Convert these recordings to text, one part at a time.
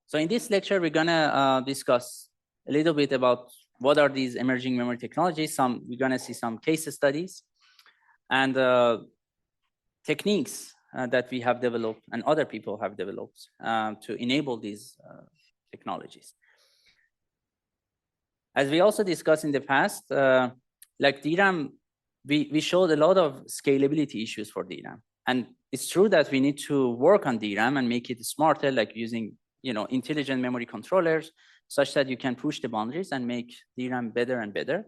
So in this lecture, we're gonna discuss a little bit about what are these emerging memory technologies. We're gonna see some case studies and techniques that we have developed and other people have developed to enable these technologies. As we also discussed in the past, like DRAM, we showed a lot of scalability issues for DRAM. And it's true that we need to work on DRAM and make it smarter, like using intelligent memory controllers, such that you can push the boundaries and make DRAM better and better.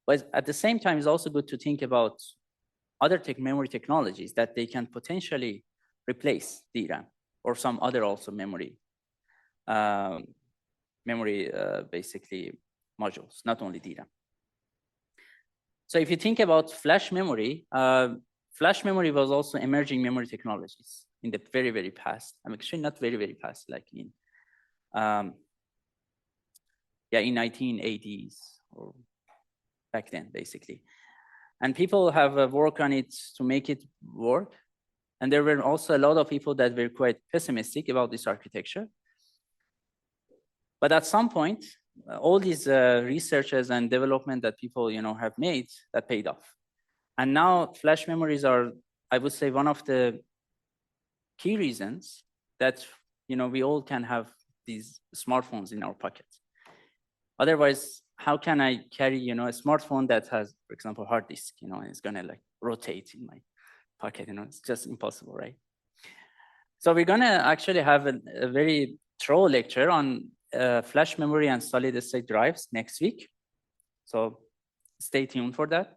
But at the same time, it's also good to think about other memory technologies that they can potentially replace DRAM or some other also memory basically modules, not only DRAM. So if you think about flash memory was also emerging memory technologies in the very, very past. I'm actually not very, very past, like in 1980s or back then, basically. And people have worked on it to make it work. And there were also a lot of people that were quite pessimistic about this architecture. But at some point, all these researches and development that people have made, that paid off. And now flash memories are, I would say, one of the key reasons that we all can have these smartphones in our pockets. Otherwise, how can I carry a smartphone that has, for example, hard disk, and it's gonna like rotate in my pocket, it's just impossible, right? So we're gonna actually have a very thorough lecture on flash memory and solid state drives next week. So stay tuned for that.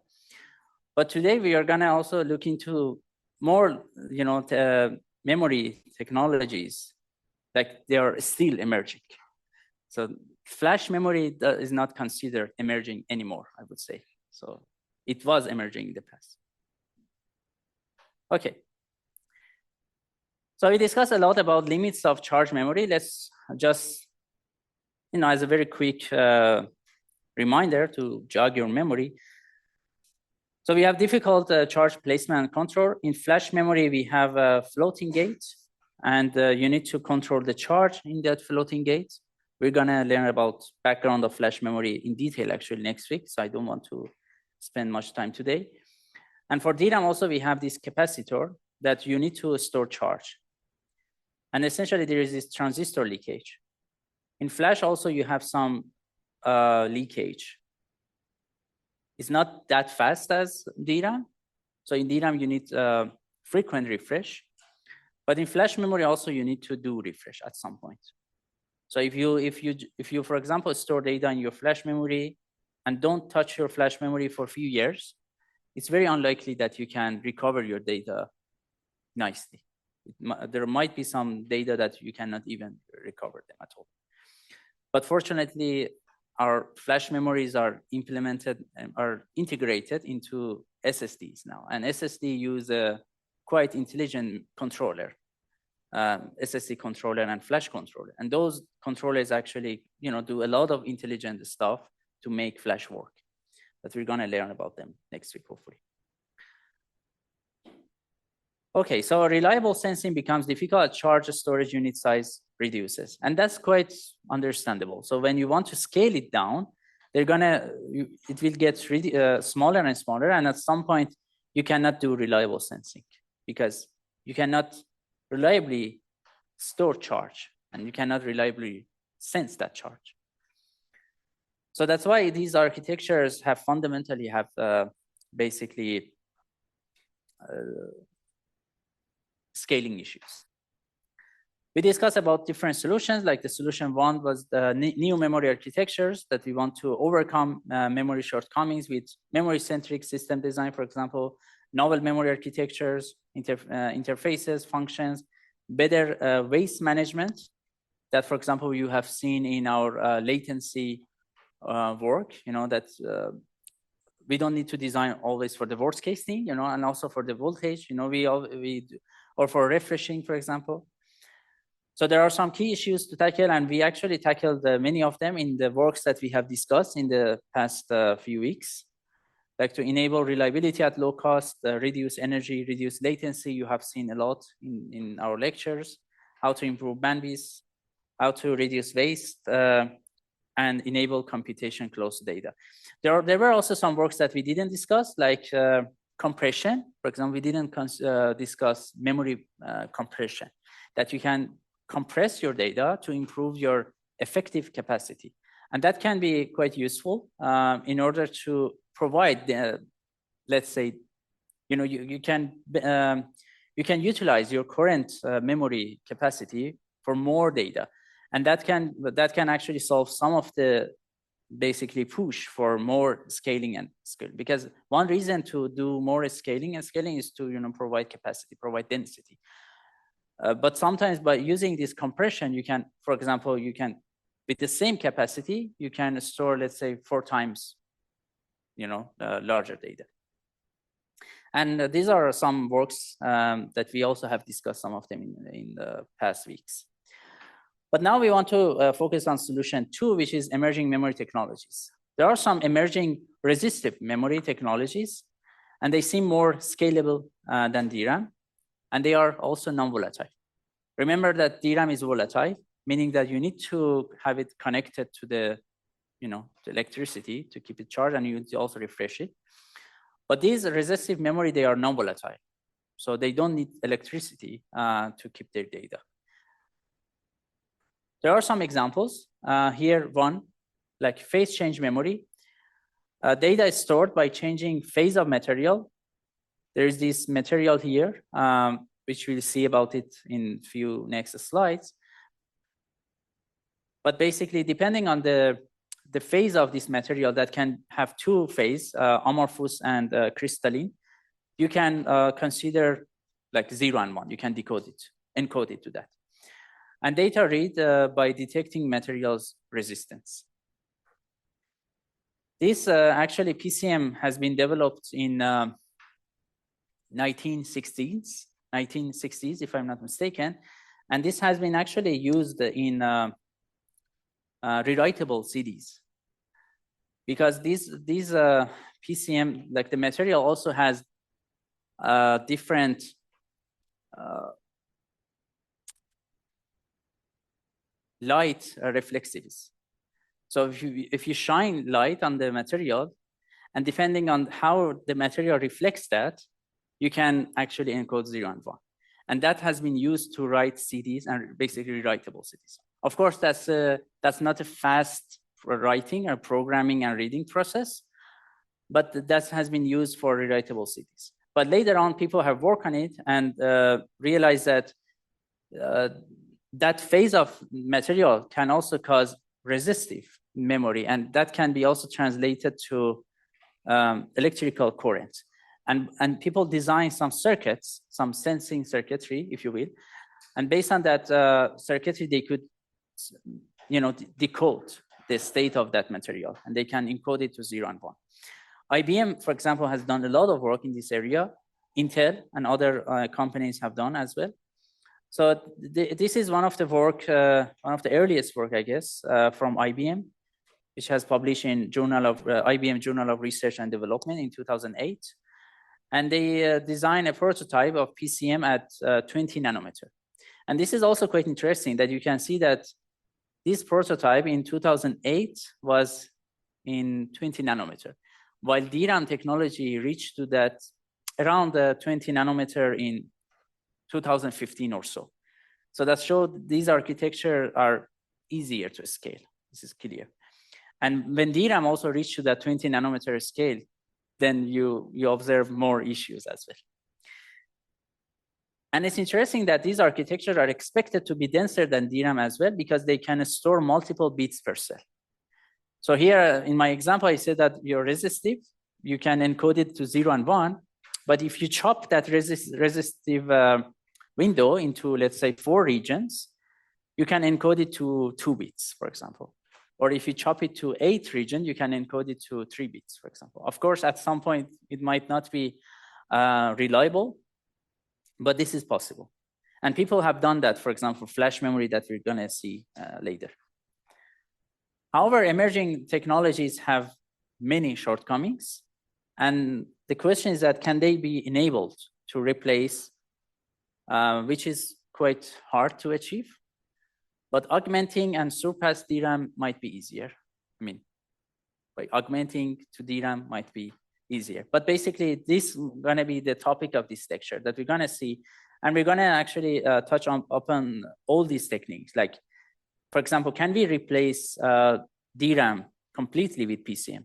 But today we are gonna also look into more, memory technologies, like they are still emerging. So flash memory is not considered emerging anymore, I would say. So it was emerging in the past. Okay. So we discussed a lot about limits of charge memory. Let's just, as a very quick reminder to jog your memory. So we have difficult charge placement and control. In flash memory, we have a floating gate, and you need to control the charge in that floating gate. We're gonna learn about background of flash memory in detail actually next week, so I don't want to spend much time today. And for DRAM also, we have this capacitor that you need to store charge. And essentially there is this transistor leakage. In flash also, you have some leakage. It's not that fast as DRAM. So in DRAM, you need frequent refresh. But in flash memory also, you need to do refresh at some point. So if you, for example, store data in your flash memory and don't touch your flash memory for a few years, it's very unlikely that you can recover your data nicely. There might be some data that you cannot even recover them at all. But fortunately, our flash memories are implemented and are integrated into SSDs now. And SSD use a quite intelligent controller, SSD controller and flash controller. And those controllers actually, do a lot of intelligent stuff to make flash work. But we're gonna learn about them next week, hopefully. Okay, so reliable sensing becomes difficult as charge storage unit size reduces. And that's quite understandable. So when you want to scale it down, it will get really smaller and smaller. And at some point, you cannot do reliable sensing because you cannot reliably store charge and you cannot reliably sense that charge. So that's why these architectures have fundamentally basically scaling issues. We discussed about different solutions, like the solution one was the new memory architectures that we want to overcome memory shortcomings with memory-centric system design, for example, novel memory architectures, interfaces, functions, better waste management that, for example, you have seen in our latency work, that we don't need to design always for the worst case thing, and also for the voltage, or for refreshing, for example. So there are some key issues to tackle, and we actually tackled many of them in the works that we have discussed in the past few weeks. Like to enable reliability at low cost, reduce energy, reduce latency. You have seen a lot in our lectures. How to improve bandwidth, how to reduce waste, and enable computation close to data. There were also some works that we didn't discuss, like compression. For example, we didn't discuss memory compression, that you can compress your data to improve your effective capacity. And that can be quite useful in order to provide, let's say, you can utilize your current memory capacity for more data. And that can actually solve some of the basically push for more scaling and scale. Because one reason to do more scaling and scaling is to provide capacity, provide density. But sometimes by using this compression, you can, for example, with the same capacity, you can store, let's say, 4 times, larger data. And these are some works that we also have discussed some of them in the past weeks. But now we want to focus on solution 2, which is emerging memory technologies. There are some emerging resistive memory technologies, and they seem more scalable than DRAM, and they are also non-volatile. Remember that DRAM is volatile, meaning that you need to have it connected to the, the electricity to keep it charged, and you need to also refresh it. But these resistive memory, they are non-volatile, so they don't need electricity to keep their data. There are some examples. Here, one, like phase change memory. Data is stored by changing phase of material. There is this material here, which we'll see about it in few next slides. But basically, depending on the phase of this material that can have 2 phases, amorphous and crystalline, you can consider like 0 and 1. You can decode it, encode it to that. And data read by detecting materials resistance. This actually PCM has been developed in 1960s, if I'm not mistaken. And this has been actually used in rewritable CDs. Because these PCM, like the material also has different light reflectivity. So if you shine light on the material, and depending on how the material reflects that, you can actually encode 0 and 1. And that has been used to write CDs and basically rewritable CDs. Of course, that's not a fast writing or programming and reading process, but that has been used for rewritable CDs. But later on, people have worked on it and realized that that phase of material can also cause resistive memory, and that can be also translated to electrical current. And people design some circuits, some sensing circuitry, if you will, and based on that circuitry, they could, decode the state of that material, and they can encode it to 0 and 1. IBM, for example, has done a lot of work in this area. Intel and other companies have done as well. So this is one of the work, one of the earliest work, I guess, from IBM, which has published in IBM Journal of Research and Development in 2008. And they designed a prototype of PCM at 20 nanometer. And this is also quite interesting that you can see that this prototype in 2008 was in 20 nanometer, while DRAM technology reached to that around 20 nanometer in 2015 or so. So that showed these architectures are easier to scale. This is clear. And when DRAM also reached to that 20 nanometer scale, then you observe more issues as well. And it's interesting that these architectures are expected to be denser than DRAM as well, because they can store multiple bits per cell. So here in my example, I said that you're resistive, you can encode it to 0 and 1, but if you chop that resistive window into, let's say, 4 regions, you can encode it to 2 bits, for example. Or if you chop it to 8 regions, you can encode it to 3 bits, for example. Of course, at some point, it might not be reliable, but this is possible. And people have done that, for example, flash memory that we're gonna see later. However, emerging technologies have many shortcomings. And the question is that, can they be enabled to replace, which is quite hard to achieve. But augmenting and surpass DRAM might be easier. I mean, by augmenting to DRAM might be easier. But basically, this is going to be the topic of this lecture that we're going to see. And we're going to actually touch upon all these techniques. Like, for example, can we replace DRAM completely with PCM?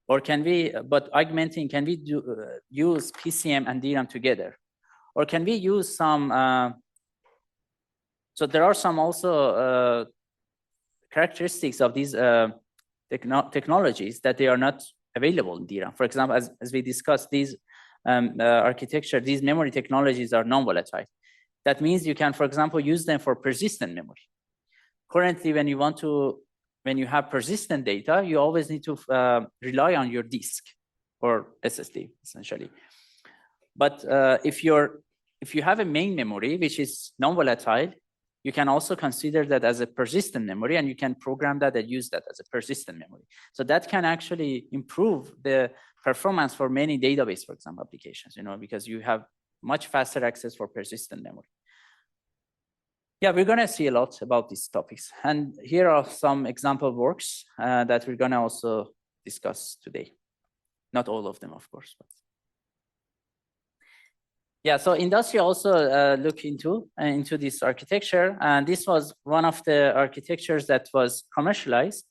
Or can we, but augmenting, can we use PCM and DRAM together? Or can we use some, so there are some also characteristics of these technologies that they are not available in DRAM. For example, as we discussed, these architecture, these memory technologies are non-volatile. That means you can, for example, use them for persistent memory. Currently, when you have persistent data, you always need to rely on your disk or SSD, essentially. But if you have a main memory, which is non-volatile, you can also consider that as a persistent memory, and you can program that and use that as a persistent memory. So that can actually improve the performance for many database, for example, applications, because you have much faster access for persistent memory. Yeah, we're going to see a lot about these topics. And here are some example works that we're going to also discuss today. Not all of them, of course. But yeah, so industry also look into this architecture. And this was one of the architectures that was commercialized.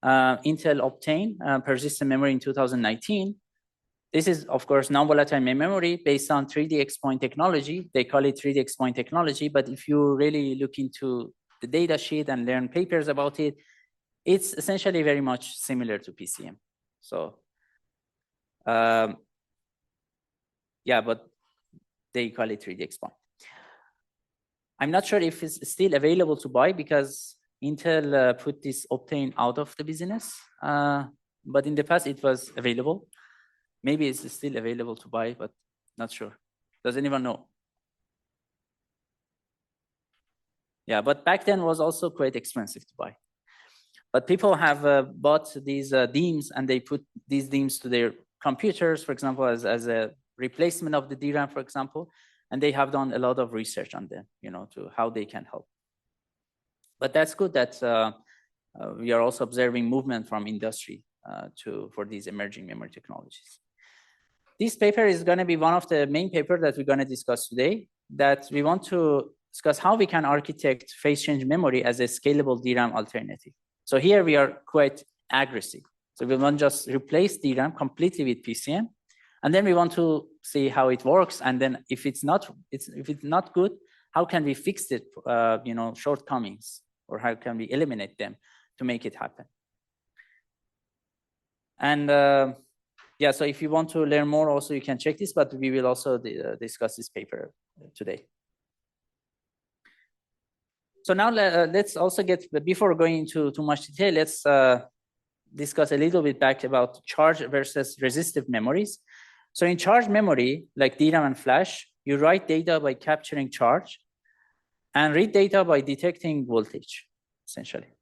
Intel obtained persistent memory in 2019. This is, of course, non-volatile memory based on 3D X-point technology. They call it 3D X-point technology, but if you really look into the data sheet and learn papers about it, it's essentially very much similar to PCM. So, yeah, but they call it 3D X-point. I'm not sure if it's still available to buy because Intel put this Optane out of the business, but in the past it was available. Maybe it's still available to buy, but not sure. Does anyone know? Yeah, but back then was also quite expensive to buy. But people have bought these DIMMs and they put these DIMMs to their computers, for example, as a replacement of the DRAM, for example, and they have done a lot of research on them, to how they can help. But that's good that we are also observing movement from industry for these emerging memory technologies. This paper is going to be one of the main papers that we're going to discuss today, that we want to discuss how we can architect phase change memory as a scalable DRAM alternative. So here we are quite aggressive. So we want to just replace DRAM completely with PCM, and then we want to see how it works. And then if it's not good, how can we fix it, shortcomings, or how can we eliminate them to make it happen? And yeah, so if you want to learn more, also you can check this, but we will also discuss this paper today. So now let's also before going into too much detail, let's discuss a little bit back about charge versus resistive memories. So in charge memory, like DRAM and flash, you write data by capturing charge and read data by detecting voltage, essentially.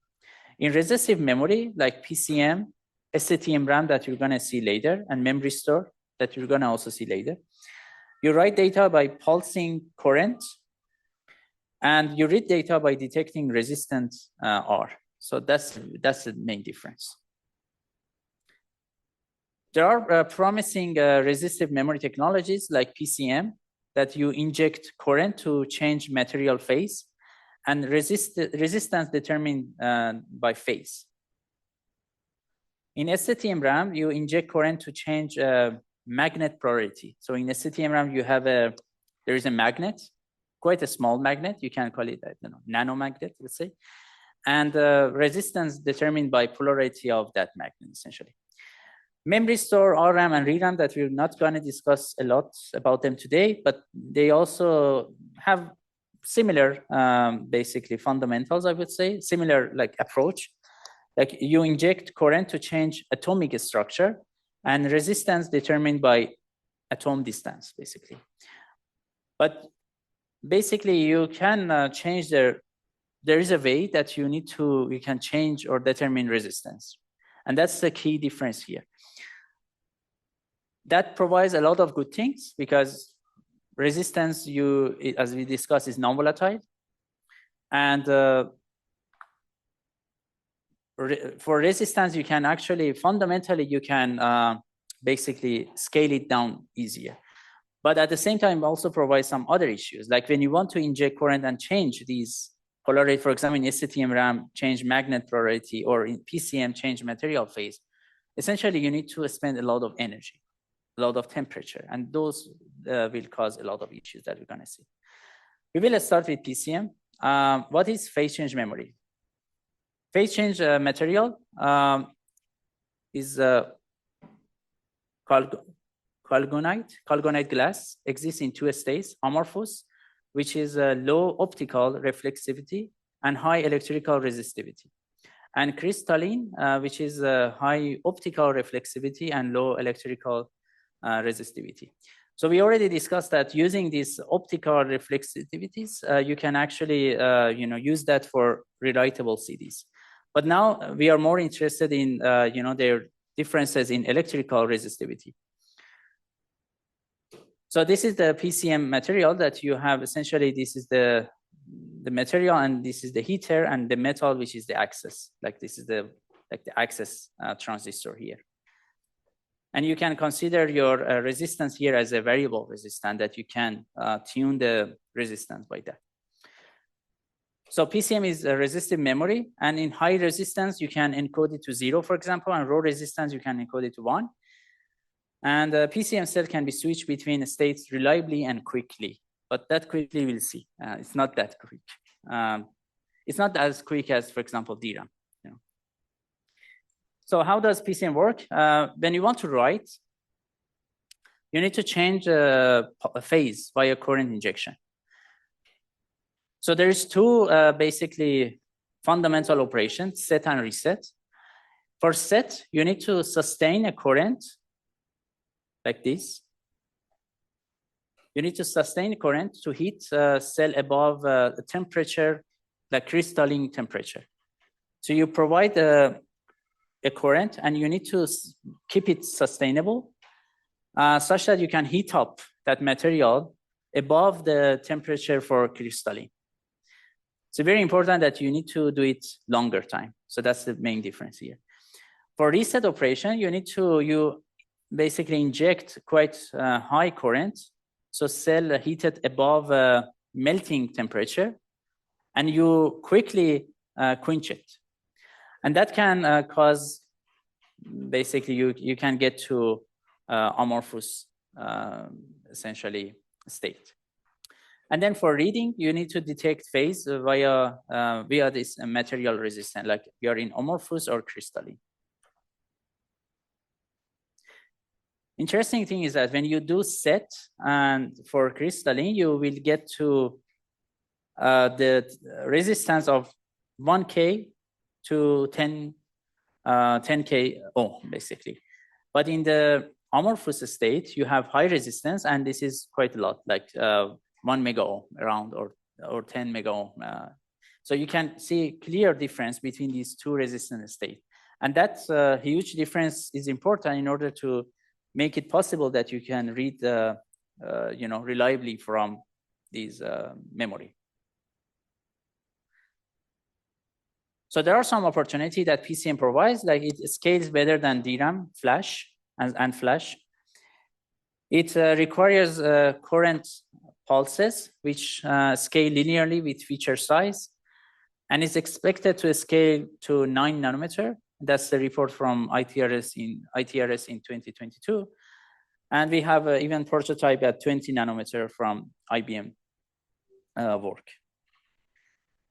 In resistive memory, like PCM, STT-MRAM that you're going to see later, and memory store that you're going to also see later, you write data by pulsing current, and you read data by detecting resistance R. So that's the main difference. There are promising resistive memory technologies like PCM that you inject current to change material phase, and resistance determined by phase. In STT-MRAM, you inject current to change magnet polarity. So in STT-MRAM, there is a magnet, quite a small magnet. You can call it nanomagnet, let's say, and resistance determined by polarity of that magnet, essentially. Memory store, RAM, and ReRAM that we're not going to discuss a lot about them today, but they also have similar, basically fundamentals, I would say, similar approach. Like you inject current to change atomic structure, and resistance determined by atom distance, basically. But basically, you can change there is a way that you can change or determine resistance. And that's the key difference here. That provides a lot of good things because resistance, as we discussed, is non-volatile. And for resistance, you can actually, fundamentally, you can basically scale it down easier. But at the same time, also provides some other issues. Like when you want to inject current and change these polarity, for example, in STM-RAM, change magnet polarity, or in PCM, change material phase, essentially you need to spend a lot of energy, a lot of temperature, and those will cause a lot of issues that we're gonna see. We will start with PCM. What is phase change memory? Phase change material is Colgonite glass, exists in two states: amorphous, which is low optical reflexivity and high electrical resistivity, and crystalline, which is high optical reflexivity and low electrical resistivity. So we already discussed that using these optical reflexivities, you can actually use that for rewritable CDs. But now we are more interested in their differences in electrical resistivity. So this is the PCM material that you have. Essentially, this is the material, and this is the heater, and the metal, which is the access. Like this is the access transistor here. And you can consider your resistance here as a variable resistance that you can tune the resistance by that. So PCM is a resistive memory, and in high resistance, you can encode it to 0, for example, and low resistance, you can encode it to 1. And PCM cell can be switched between states reliably and quickly, but that quickly we'll see. It's not that quick. It's not as quick as, for example, DRAM. So how does PCM work? When you want to write, you need to change a phase via current injection. So there's two basically fundamental operations: set and reset. For set, you need to sustain a current like this. You need to sustain current to heat cell above a temperature, like crystalline temperature. So you provide a current, and you need to keep it sustainable such that you can heat up that material above the temperature for crystalline. It's very important that you need to do it longer time. So that's the main difference here. For reset operation, you need to basically inject quite high current, so cell heated above melting temperature, and you quickly quench it. And that can cause, basically, you can get to amorphous, essentially, state. And then for reading, you need to detect phase via this material resistance, like you're in amorphous or crystalline. Interesting thing is that when you do set and for crystalline, you will get to the resistance of 1K to 10K ohm, basically. But in the amorphous state, you have high resistance, and this is quite a lot, like 1 mega ohm around, or 10 mega ohm. So you can see clear difference between these two resistance states. And that huge difference is important in order to make it possible that you can read reliably from these memory. So there are some opportunity that PCM provides, like it scales better than DRAM, flash, and flash. It requires current pulses, which scale linearly with feature size, and is expected to scale to 9 nanometer. That's the report from ITRS in 2022. And we have even prototype at 20 nanometer from IBM work.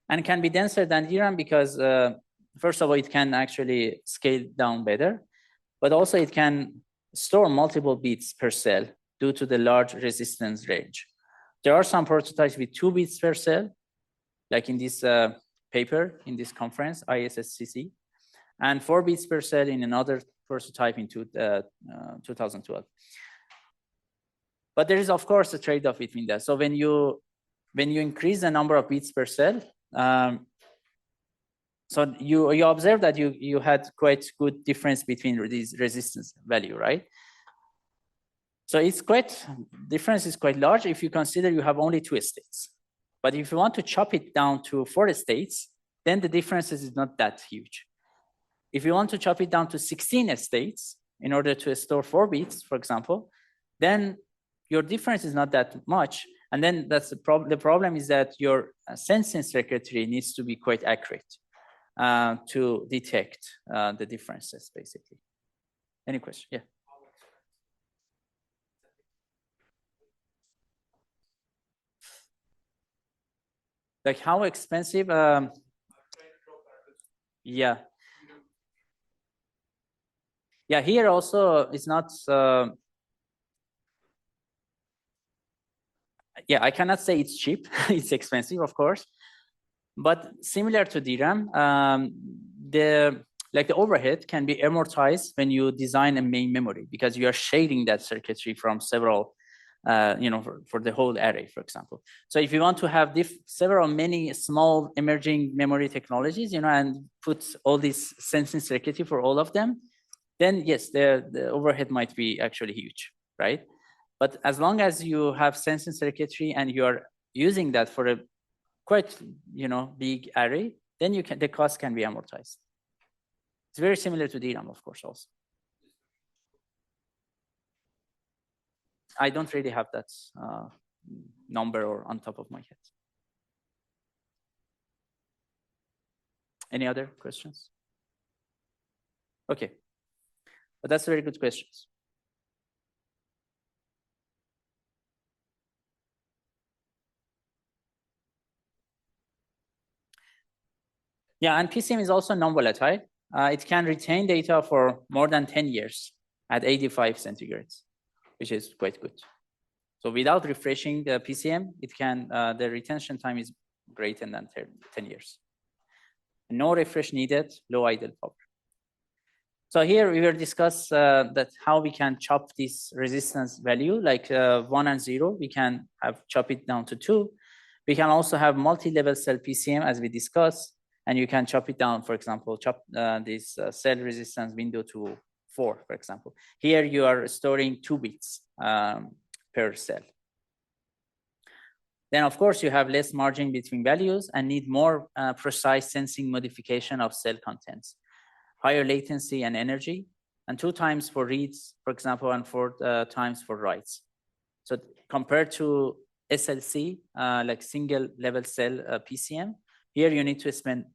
And can be denser than DRAM because, first of all, it can actually scale down better, but also it can store multiple bits per cell due to the large resistance range. There are some prototypes with 2 bits per cell, like in this paper, in this conference, ISSCC, and 4 bits per cell in another prototype in 2012. But there is, of course, a trade-off between that. So when you increase the number of bits per cell, so you observe that you had quite good difference between these resistance value, right? So difference is quite large if you consider you have only 2 states. But if you want to chop it down to 4 states, then the differences is not that huge. If you want to chop it down to 16 states in order to store 4 bits, for example, then your difference is not that much. And then that's the problem. The problem is that your sensing circuitry needs to be quite accurate to detect the differences, basically. Any question? Yeah. Like how expensive? Yeah. Yeah, here also it's not. Yeah, I cannot say it's cheap. It's expensive, of course. But similar to DRAM, the overhead can be amortized when you design a main memory because you are sharing that circuitry from several, for the whole array, for example. So if you want to have many small emerging memory technologies, and put all this sensing circuitry for all of them, then yes, the overhead might be actually huge, right? But as long as you have sensing circuitry and you are using that for a quite, big array, then the cost can be amortized. It's very similar to DRAM, of course, also. I don't really have that number or on top of my head. Any other questions? Okay, but that's very good questions. Yeah, and PCM is also non-volatile. It can retain data for more than 10 years at 85 centigrades, which is quite good. So without refreshing the PCM, the retention time is greater than 10 years. No refresh needed, low idle power. So here we will discuss that how we can chop this resistance value, like 1 and 0, we can chop it down to 2. We can also have multi-level cell PCM as we discussed, and you can chop it down, for example, chop this cell resistance window to 4, for example. Here you are storing 2 bits per cell. Then, of course, you have less margin between values and need more precise sensing modification of cell contents, higher latency and energy, and 2 times for reads, for example, and 4 times for writes. So compared to SLC, like single level cell PCM, here you need to spend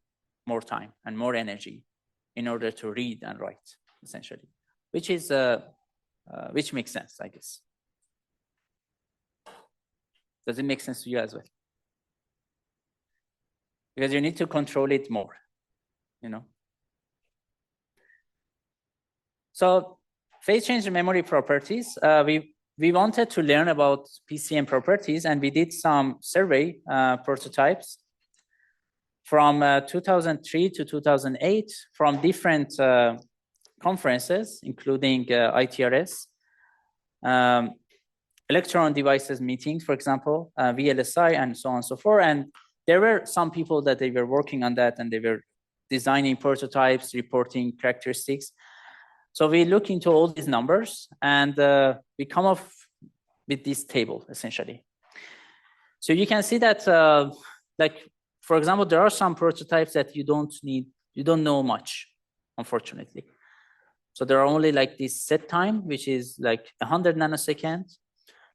more time and more energy in order to read and write, essentially, which makes sense, I guess. Does it make sense to you as well? Because you need to control it more, So phase change memory properties, we wanted to learn about PCM properties, and we did some survey prototypes from 2003 to 2008 from different conferences, including ITRS, electron devices meetings, for example, VLSI, and so on and so forth. And there were some people that they were working on that, and they were designing prototypes, reporting characteristics. So we look into all these numbers, and we come up with this table, essentially. So you can see that, for example, there are some prototypes that you don't know much, unfortunately. So there are only like this set time, which is like 100 nanoseconds,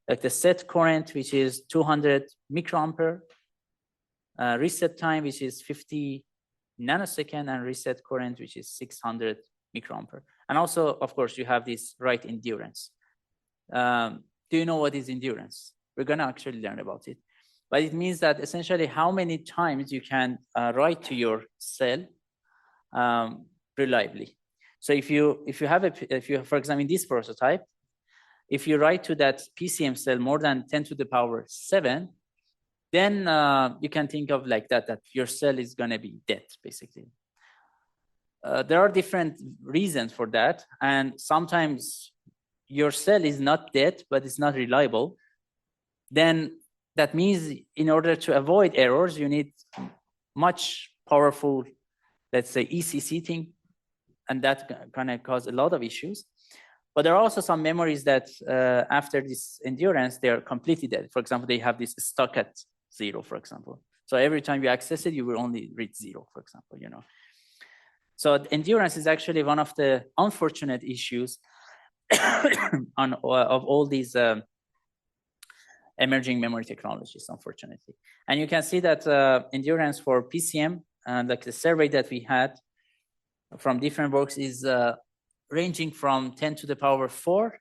like the set current, which is 200 microampere, reset time, which is 50 nanosecond, and reset current, which is 600 microampere. And also, of course, you have this write endurance. Do you know what is endurance? We're going to actually learn about it. But it means that essentially how many times you can write to your cell reliably. So if you for example, in this prototype, if you write to that PCM cell more than 10 to the power 7, then you can think of like that your cell is going to be dead, basically. There are different reasons for that, and sometimes your cell is not dead, but it's not reliable. Then that means in order to avoid errors, you need much powerful, let's say, ECC thing, and that's gonna cause a lot of issues. But there are also some memories that after this endurance, they are completely dead. For example, they have this stuck at 0, for example. So every time you access it, you will only read 0, for example, So endurance is actually one of the unfortunate issues of all these emerging memory technologies, unfortunately. And you can see that endurance for PCM, like the survey that we had from different works, is ranging from 10 to the power 4,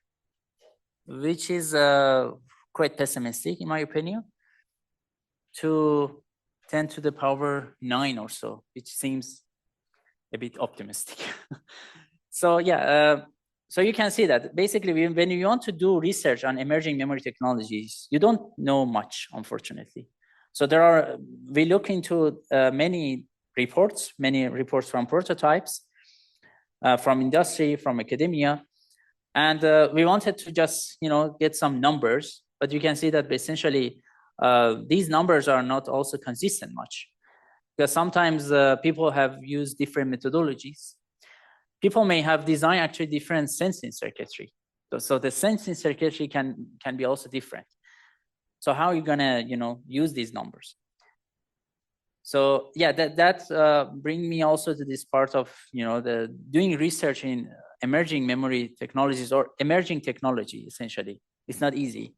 which is quite pessimistic in my opinion, to 10 to the power 9 or so, which seems a bit optimistic. So yeah, so you can see that basically when you want to do research on emerging memory technologies, you don't know much, unfortunately. So we look into many reports from prototypes, from industry, from academia, and we wanted to just get some numbers, but you can see that essentially these numbers are not also consistent much, because sometimes people have used different methodologies. People may have designed actually different sensing circuitry. So the sensing circuitry can be also different. So how are you gonna use these numbers? So yeah, that bring me also to this part of the doing research in emerging memory technologies or emerging technology. Essentially, it's not easy,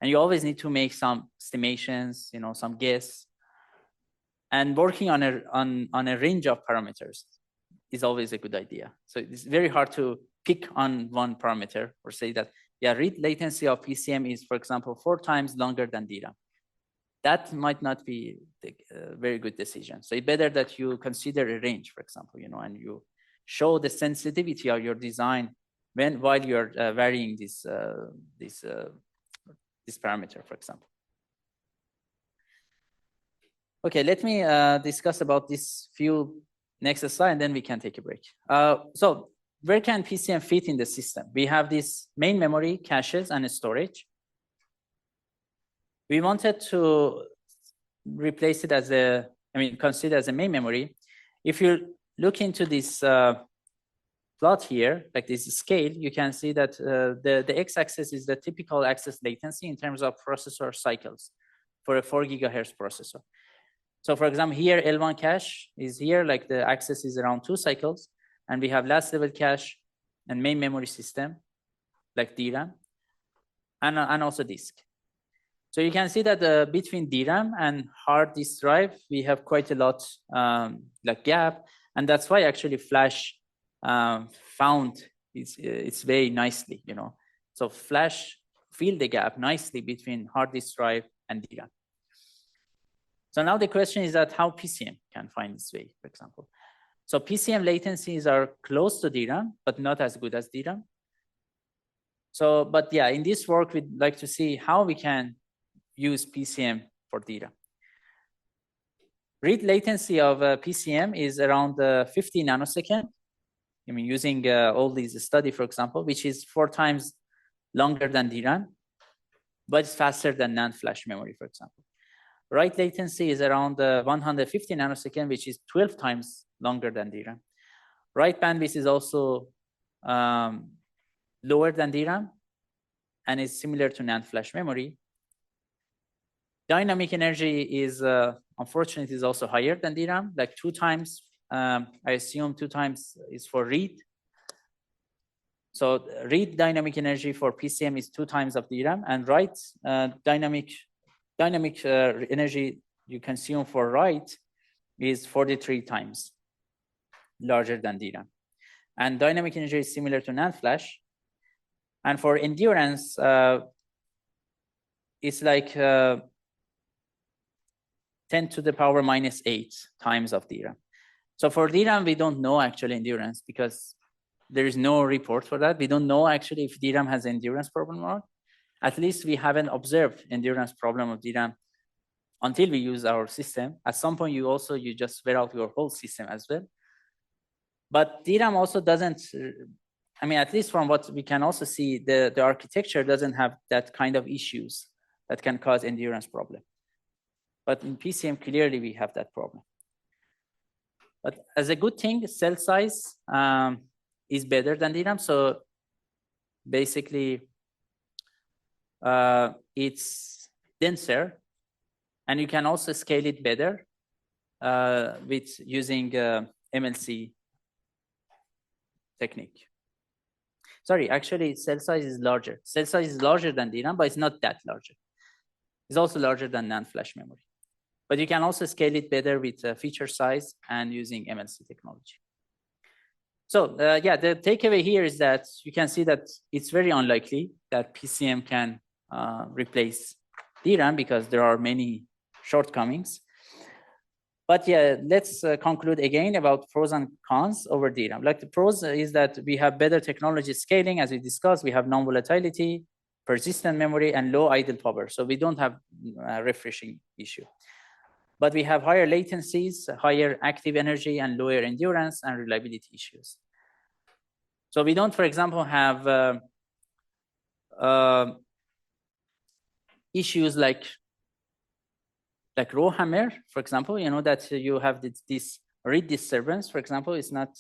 and you always need to make some estimations, some guess, and working on a range of parameters is always a good idea. So it's very hard to pick on one parameter or say that, yeah, read latency of PCM is, for example, 4 times longer than DRAM. That might not be a very good decision. So it's better that you consider a range, for example, and you show the sensitivity of your design while you're varying this parameter, for example. Okay, let me discuss about this few next slide, and then we can take a break. So where can PCM fit in the system? We have this main memory, caches, and storage. We wanted to replace it as consider as a main memory. If you look into this plot here, like this scale, you can see that the x-axis is the typical access latency in terms of processor cycles for a 4 gigahertz processor. So for example, here L1 cache is here, like the access is around 2 cycles, and we have last level cache and main memory system, like DRAM, and also disk. So you can see that between DRAM and hard disk drive, we have quite a lot like gap, and that's why actually Flash found its way nicely, So Flash filled the gap nicely between hard disk drive and DRAM. So now the question is that how PCM can find its way, for example. So PCM latencies are close to DRAM, but not as good as DRAM. So, but yeah, in this work, we'd like to see how we can use PCM for DRAM. Read latency of PCM is around 50 nanosecond. Using all these study, for example, which is 4 times longer than DRAM, but it's faster than NAND flash memory, for example. Write latency is around 150 nanosecond, which is 12 times longer than DRAM. Write bandwidth is also lower than DRAM and is similar to NAND flash memory. Dynamic energy is, unfortunately, is also higher than DRAM, like 2 times. I assume 2 times is for read. So read dynamic energy for PCM is 2 times of DRAM, and write dynamic energy you consume for write is 43 times larger than DRAM. And dynamic energy is similar to NAND flash. And for endurance, it's like 10 to the power minus 8 times of DRAM. So for DRAM, we don't know actually endurance because there is no report for that. We don't know actually if DRAM has endurance problem or not. At least we haven't observed endurance problem of DRAM until we use our system. At some point, you just wear out your whole system as well. But DRAM also doesn't, at least from what we can also see, the architecture doesn't have that kind of issues that can cause endurance problem. But in PCM, clearly we have that problem. But as a good thing, cell size is better than DRAM. So basically, it's denser And you can also scale it better with using MLC technique. Sorry, actually, cell size is larger. Cell size is larger than DRAM, but it's not that larger. It's also larger than NAND flash memory. But you can also scale it better with feature size and using MLC technology. So yeah, the takeaway here is that you can see that it's very unlikely that PCM can replace DRAM because there are many shortcomings. But yeah, let's conclude again about pros and cons over DRAM. Like the pros is that we have better technology scaling, as we discussed. We have non-volatility, persistent memory, and low idle power. So we don't have a refreshing issue. But we have higher latencies, higher active energy, and lower endurance and reliability issues. So we don't, for example, have issues like RowHammer, for example, you know, that you have this read disturbance, for example, it's not,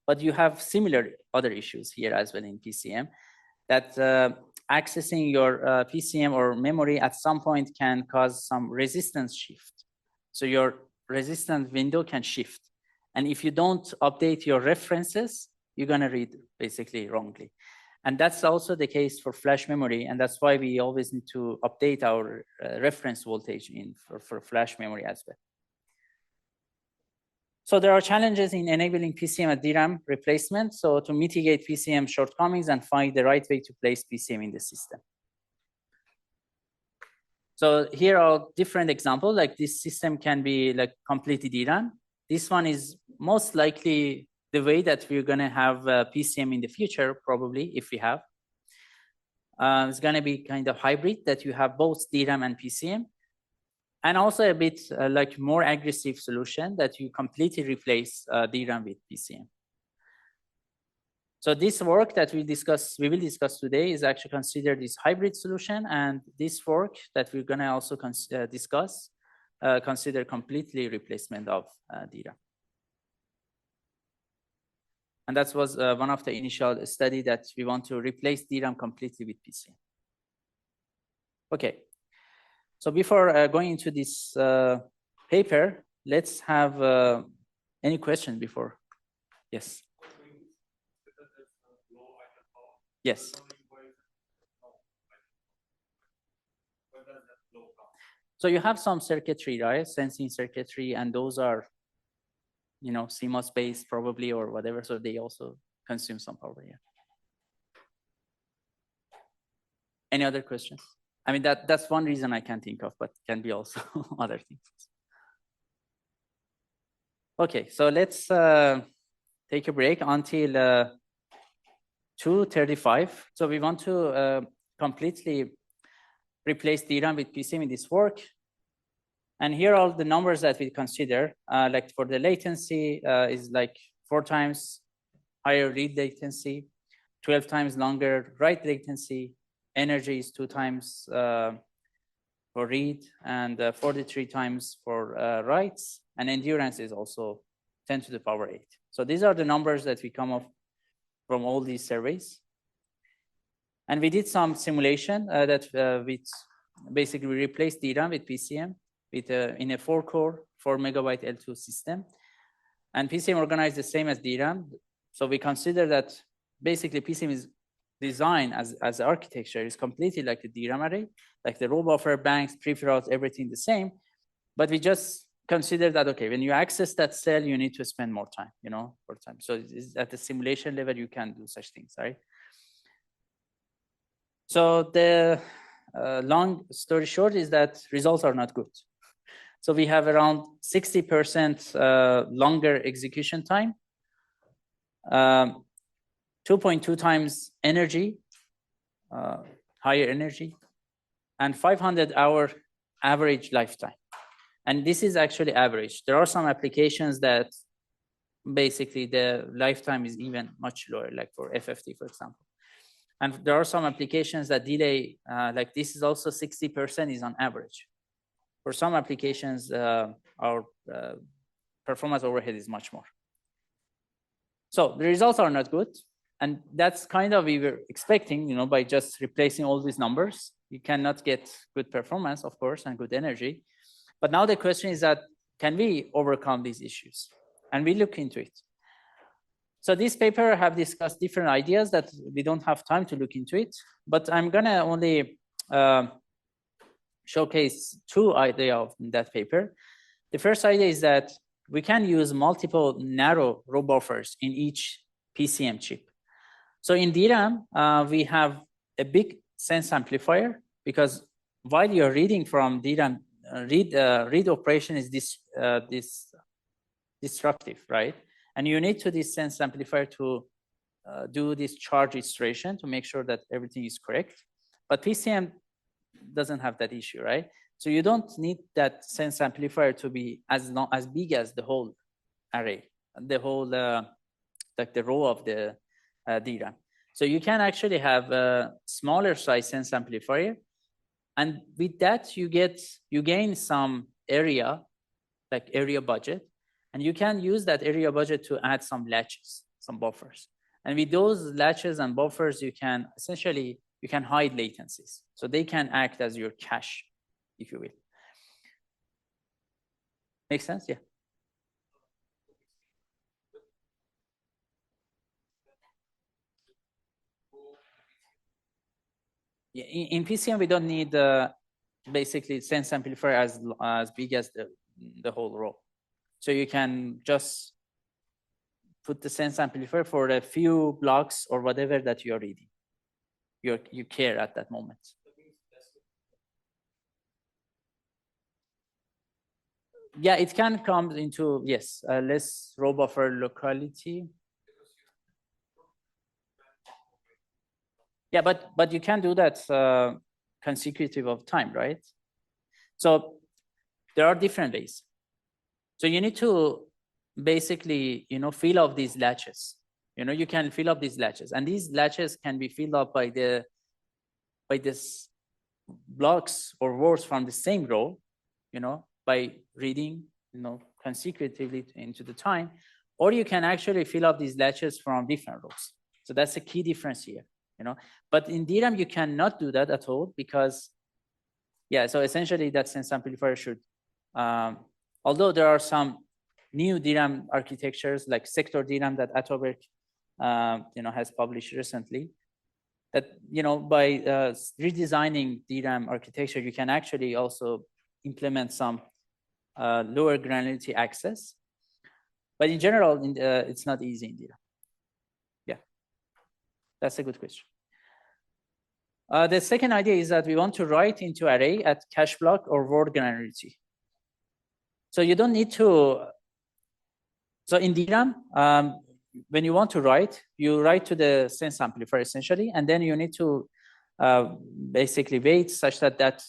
but you have similar other issues here as well in PCM, that accessing your PCM or memory at some point can cause some resistance shift. So your resistance window can shift. And if you don't update your references, you're going to read basically wrongly. And that's also the case for flash memory. And that's why we always need to update our reference voltage for flash memory as well. So there are challenges in enabling PCM at DRAM replacement. So to mitigate PCM shortcomings and find the right way to place PCM in the system. So here are different examples, like this system can be like completely DRAM. This one is most likely the way that we're gonna have PCM in the future, probably, if we have. It's gonna be kind of hybrid that you have both DRAM and PCM. And also a bit like more aggressive solution that you completely replace DRAM with PCM. So this work that we will discuss today is actually considered this hybrid solution, and this work that we're gonna also discuss consider completely replacement of DRAM. And that was one of the initial study that we want to replace DRAM completely with PCM. Okay, so before going into this paper, let's have any questions before? Yes. Yes. So you have some circuitry, right? Sensing circuitry, and those are, you know, CMOS based probably or whatever. So they also consume some power. Yeah. Any other questions? I mean, that's one reason I can't think of, but can be also other things. Okay, so let's take a break until 2:35. So we want to completely replace DRAM with PCM in this work. And here are the numbers that we consider. Like for the latency is like 4 times higher read latency, 12 times longer write latency, energy is 2 times for read, and 43 times for writes, and endurance is also 10 to the power 8. So these are the numbers that we come up from all these surveys. And we did some simulation that with basically we replaced DRAM with PCM with in a 4-core, 4 megabyte L2 system. And PCM organized the same as DRAM. So we consider that basically PCM is designed as architecture is completely like the DRAM array, like the row buffer, banks, peripherals, everything the same. But we just consider that, okay, when you access that cell, you need to spend more time, you know, for time. So at the simulation level, you can do such things, right? So the long story short is that results are not good. So we have around 60% longer execution time, 2.2 times energy, higher energy, and 500-hour average lifetime. And this is actually average. There are some applications that basically the lifetime is even much lower, like for FFT, for example. And there are some applications that delay, like this is also 60% is on average. For some applications, our performance overhead is much more. So the results are not good. And that's kind of we were expecting, you know, by just replacing all these numbers. You cannot get good performance, of course, and good energy. But now the question is that, can we overcome these issues? And we look into it. So this paper have discussed different ideas that we don't have time to look into it, but I'm gonna only showcase 2 ideas of that paper. The first idea is that we can use multiple narrow row buffers in each PCM chip. So in DRAM, we have a big sense amplifier, because while you're reading from DRAM, read operation is disruptive, right? And you need to this sense amplifier to do this charge registration to make sure that everything is correct. But PCM doesn't have that issue, right? So you don't need that sense amplifier to be as big as the whole array, the whole like the row of the DRAM. So you can actually have a smaller size sense amplifier, and with that you gain some area, like area budget, and you can use that area budget to add some latches, some buffers. And with those latches and buffers, you can essentially hide latencies, so they can act as your cache, if you will. Make sense? Yeah. In PCM, we don't need basically sense amplifier as big as the whole row. So you can just put the sense amplifier for a few blocks or whatever that you're reading. You care at that moment. Yeah, it can come into, yes, less row buffer locality. Yeah, but you can do that consecutive of time, right? So there are different ways. So you need to basically, fill up these latches. You can fill up these latches, and these latches can be filled up by this blocks or words from the same row, by reading, consecutively into the time, or you can actually fill up these latches from different rows. So that's a key difference here, But in DRAM, you cannot do that at all, because, yeah, so essentially that sense amplifier should, although there are some new DRAM architectures like sector DRAM that Atoberg, has published recently, that, by redesigning DRAM architecture, you can actually also implement some lower granularity access. But in general, it's not easy in DRAM. Yeah, that's a good question. The second idea is that we want to write into array at cache block or word granularity. So you don't need to. So in DRAM, when you want to write, you write to the sense amplifier essentially, and then you need to basically wait such that that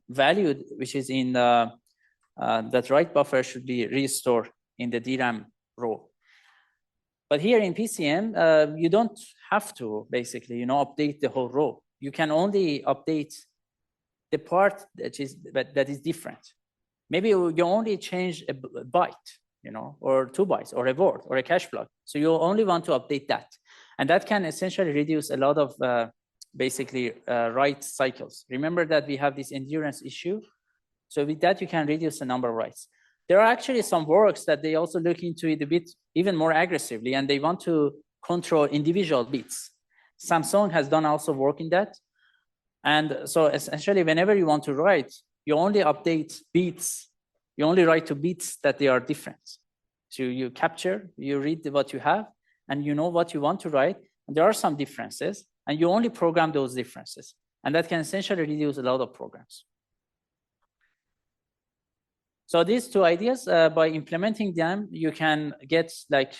value, which is in that write buffer, should be restored in the DRAM row. But here in PCM, you don't have to basically, update the whole row. You can only update the part that is different. Maybe you only change a byte, or 2 bytes, or a word, or a cache block. So you only want to update that, and that can essentially reduce a lot of basically write cycles. Remember that we have this endurance issue. So with that, you can reduce the number of writes. There are actually some works that they also look into it a bit even more aggressively, and they want to control individual bits. Samsung has done also work in that. And so essentially, whenever you want to write, you only update bits. You only write to bits that they are different. So you capture, you read what you have, and you know what you want to write. And there are some differences, and you only program those differences. And that can essentially reduce a lot of programs. So these 2 ideas, by implementing them, you can get like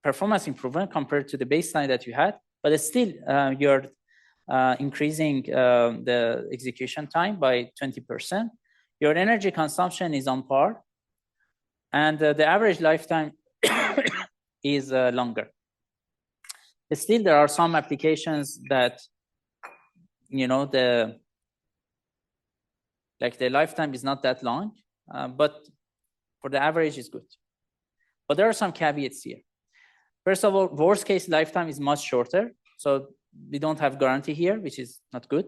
performance improvement compared to the baseline that you had, but still you're increasing the execution time by 20%. Your energy consumption is on par, and the average lifetime is longer. But still, there are some applications that, the lifetime is not that long, but for the average is good. But there are some caveats here. First of all, worst case lifetime is much shorter. So we don't have guarantee here, which is not good.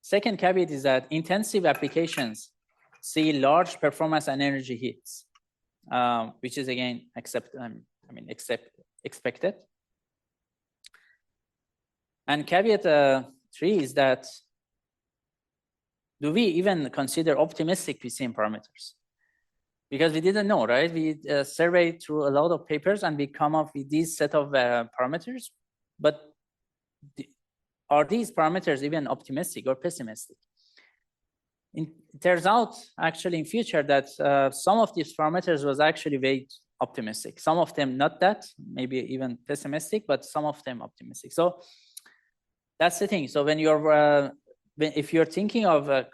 Second caveat is that intensive applications see large performance and energy hits, which is again expected. And caveat 3 is that, do we even consider optimistic PCM parameters? Because we didn't know, right? We surveyed through a lot of papers and we come up with these set of parameters, but are these parameters even optimistic or pessimistic? It turns out actually in future that some of these parameters was actually very optimistic. Some of them not that, maybe even pessimistic, but some of them optimistic. So that's the thing. So when you're, if you're thinking of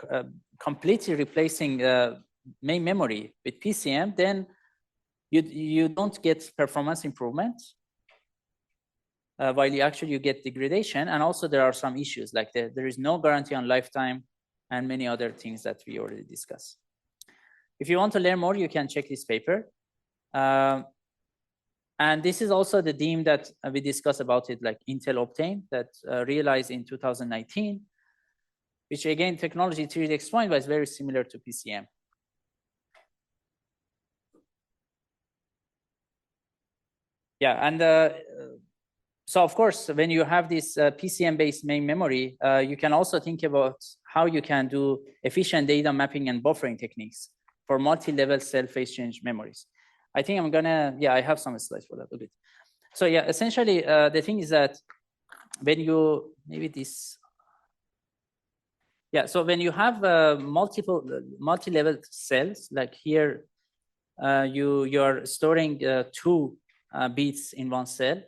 completely replacing main memory with PCM, then you don't get performance improvement, while you get degradation. And also there are some issues like there is no guarantee on lifetime and many other things that we already discussed. If you want to learn more, you can check this paper. And this is also the DIM that we discussed about it, like Intel obtained, that realized in 2019, which again, technology 3D explained, but is very similar to PCM. Yeah, and so of course, when you have this PCM-based main memory, you can also think about how you can do efficient data mapping and buffering techniques for multi-level cell phase change memories. I think I'm gonna, I have some slides for that a bit. So yeah, essentially, the thing is that when you, so when you have multi-level cells, like here, you're storing 2 bits in one cell.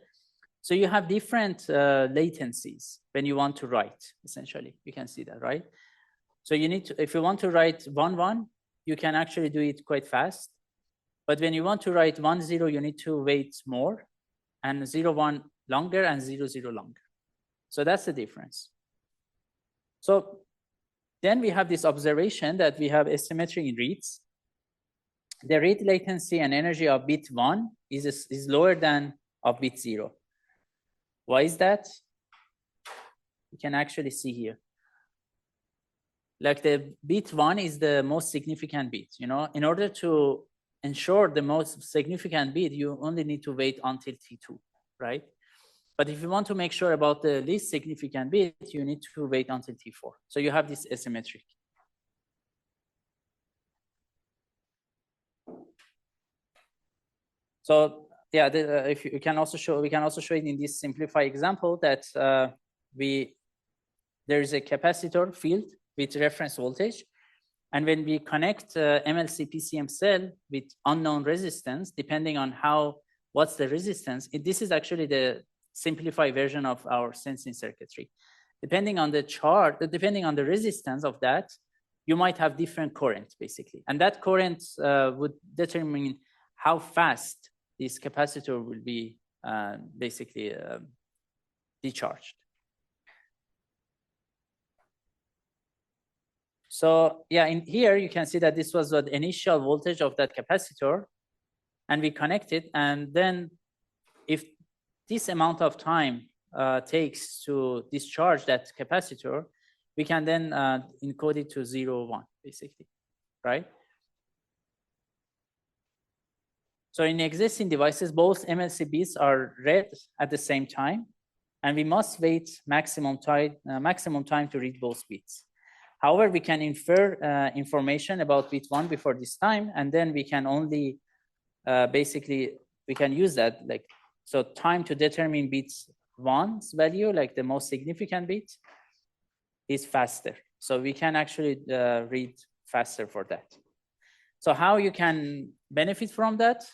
So you have different latencies when you want to write, essentially. You can see that, right? So you need to, if you want to write 1-1, you can actually do it quite fast. But when you want to write 1-0, you need to wait more, and 0-1 longer, and 0-0 longer. So that's the difference. So then we have this observation that we have asymmetry in reads. The read latency and energy of bit 1 is lower than of bit 0. Why is that? You can actually see here. Like the bit 1 is the most significant bit. You know, in order to ensure the most significant bit, you only need to wait until T2, right? But if you want to make sure about the least significant bit, you need to wait until T4. So you have this asymmetric. So yeah, if you can also show, we can also show it in this simplified example that there is a capacitor field with reference voltage, and when we connect MLC PCM cell with unknown resistance, depending on what's the resistance, this is actually the simplified version of our sensing circuitry. Depending on the chart, depending on the resistance of that, you might have different current basically, and that current would determine how fast this capacitor will be basically decharged. So yeah, in here you can see that this was the initial voltage of that capacitor, and we connect it, and then if this amount of time takes to discharge that capacitor, we can then encode it to 0-1 basically, right? So in existing devices, both MLC bits are read at the same time, and we must wait maximum time to read both bits. However, we can infer information about bit 1 before this time, and then we can only basically, we can use that, like, so time to determine bits 1's value, like the most significant bit, is faster. So we can actually read faster for that. So how you can benefit from that?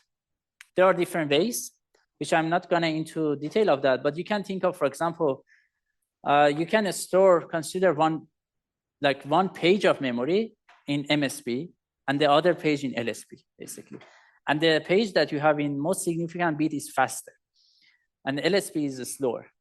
There are different ways, which I'm not going into detail of that, but you can think of, for example, you can consider one page of memory in MSB and the other page in LSB, basically. And the page that you have in most significant bit is faster, and the LSB is slower.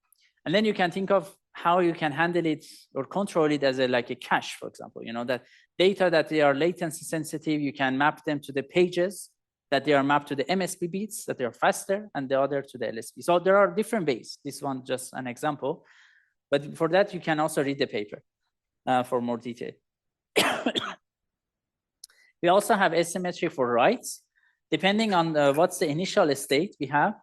And then you can think of how you can handle it or control it as like a cache, for example. You know, that data that they are latency sensitive, you can map them to the pages that they are mapped to the MSB bits, that they are faster, and the other to the LSB. So there are different ways. This one just an example. But for that, you can also read the paper. for more detail. We also have asymmetry for writes, depending on what's the initial state we have.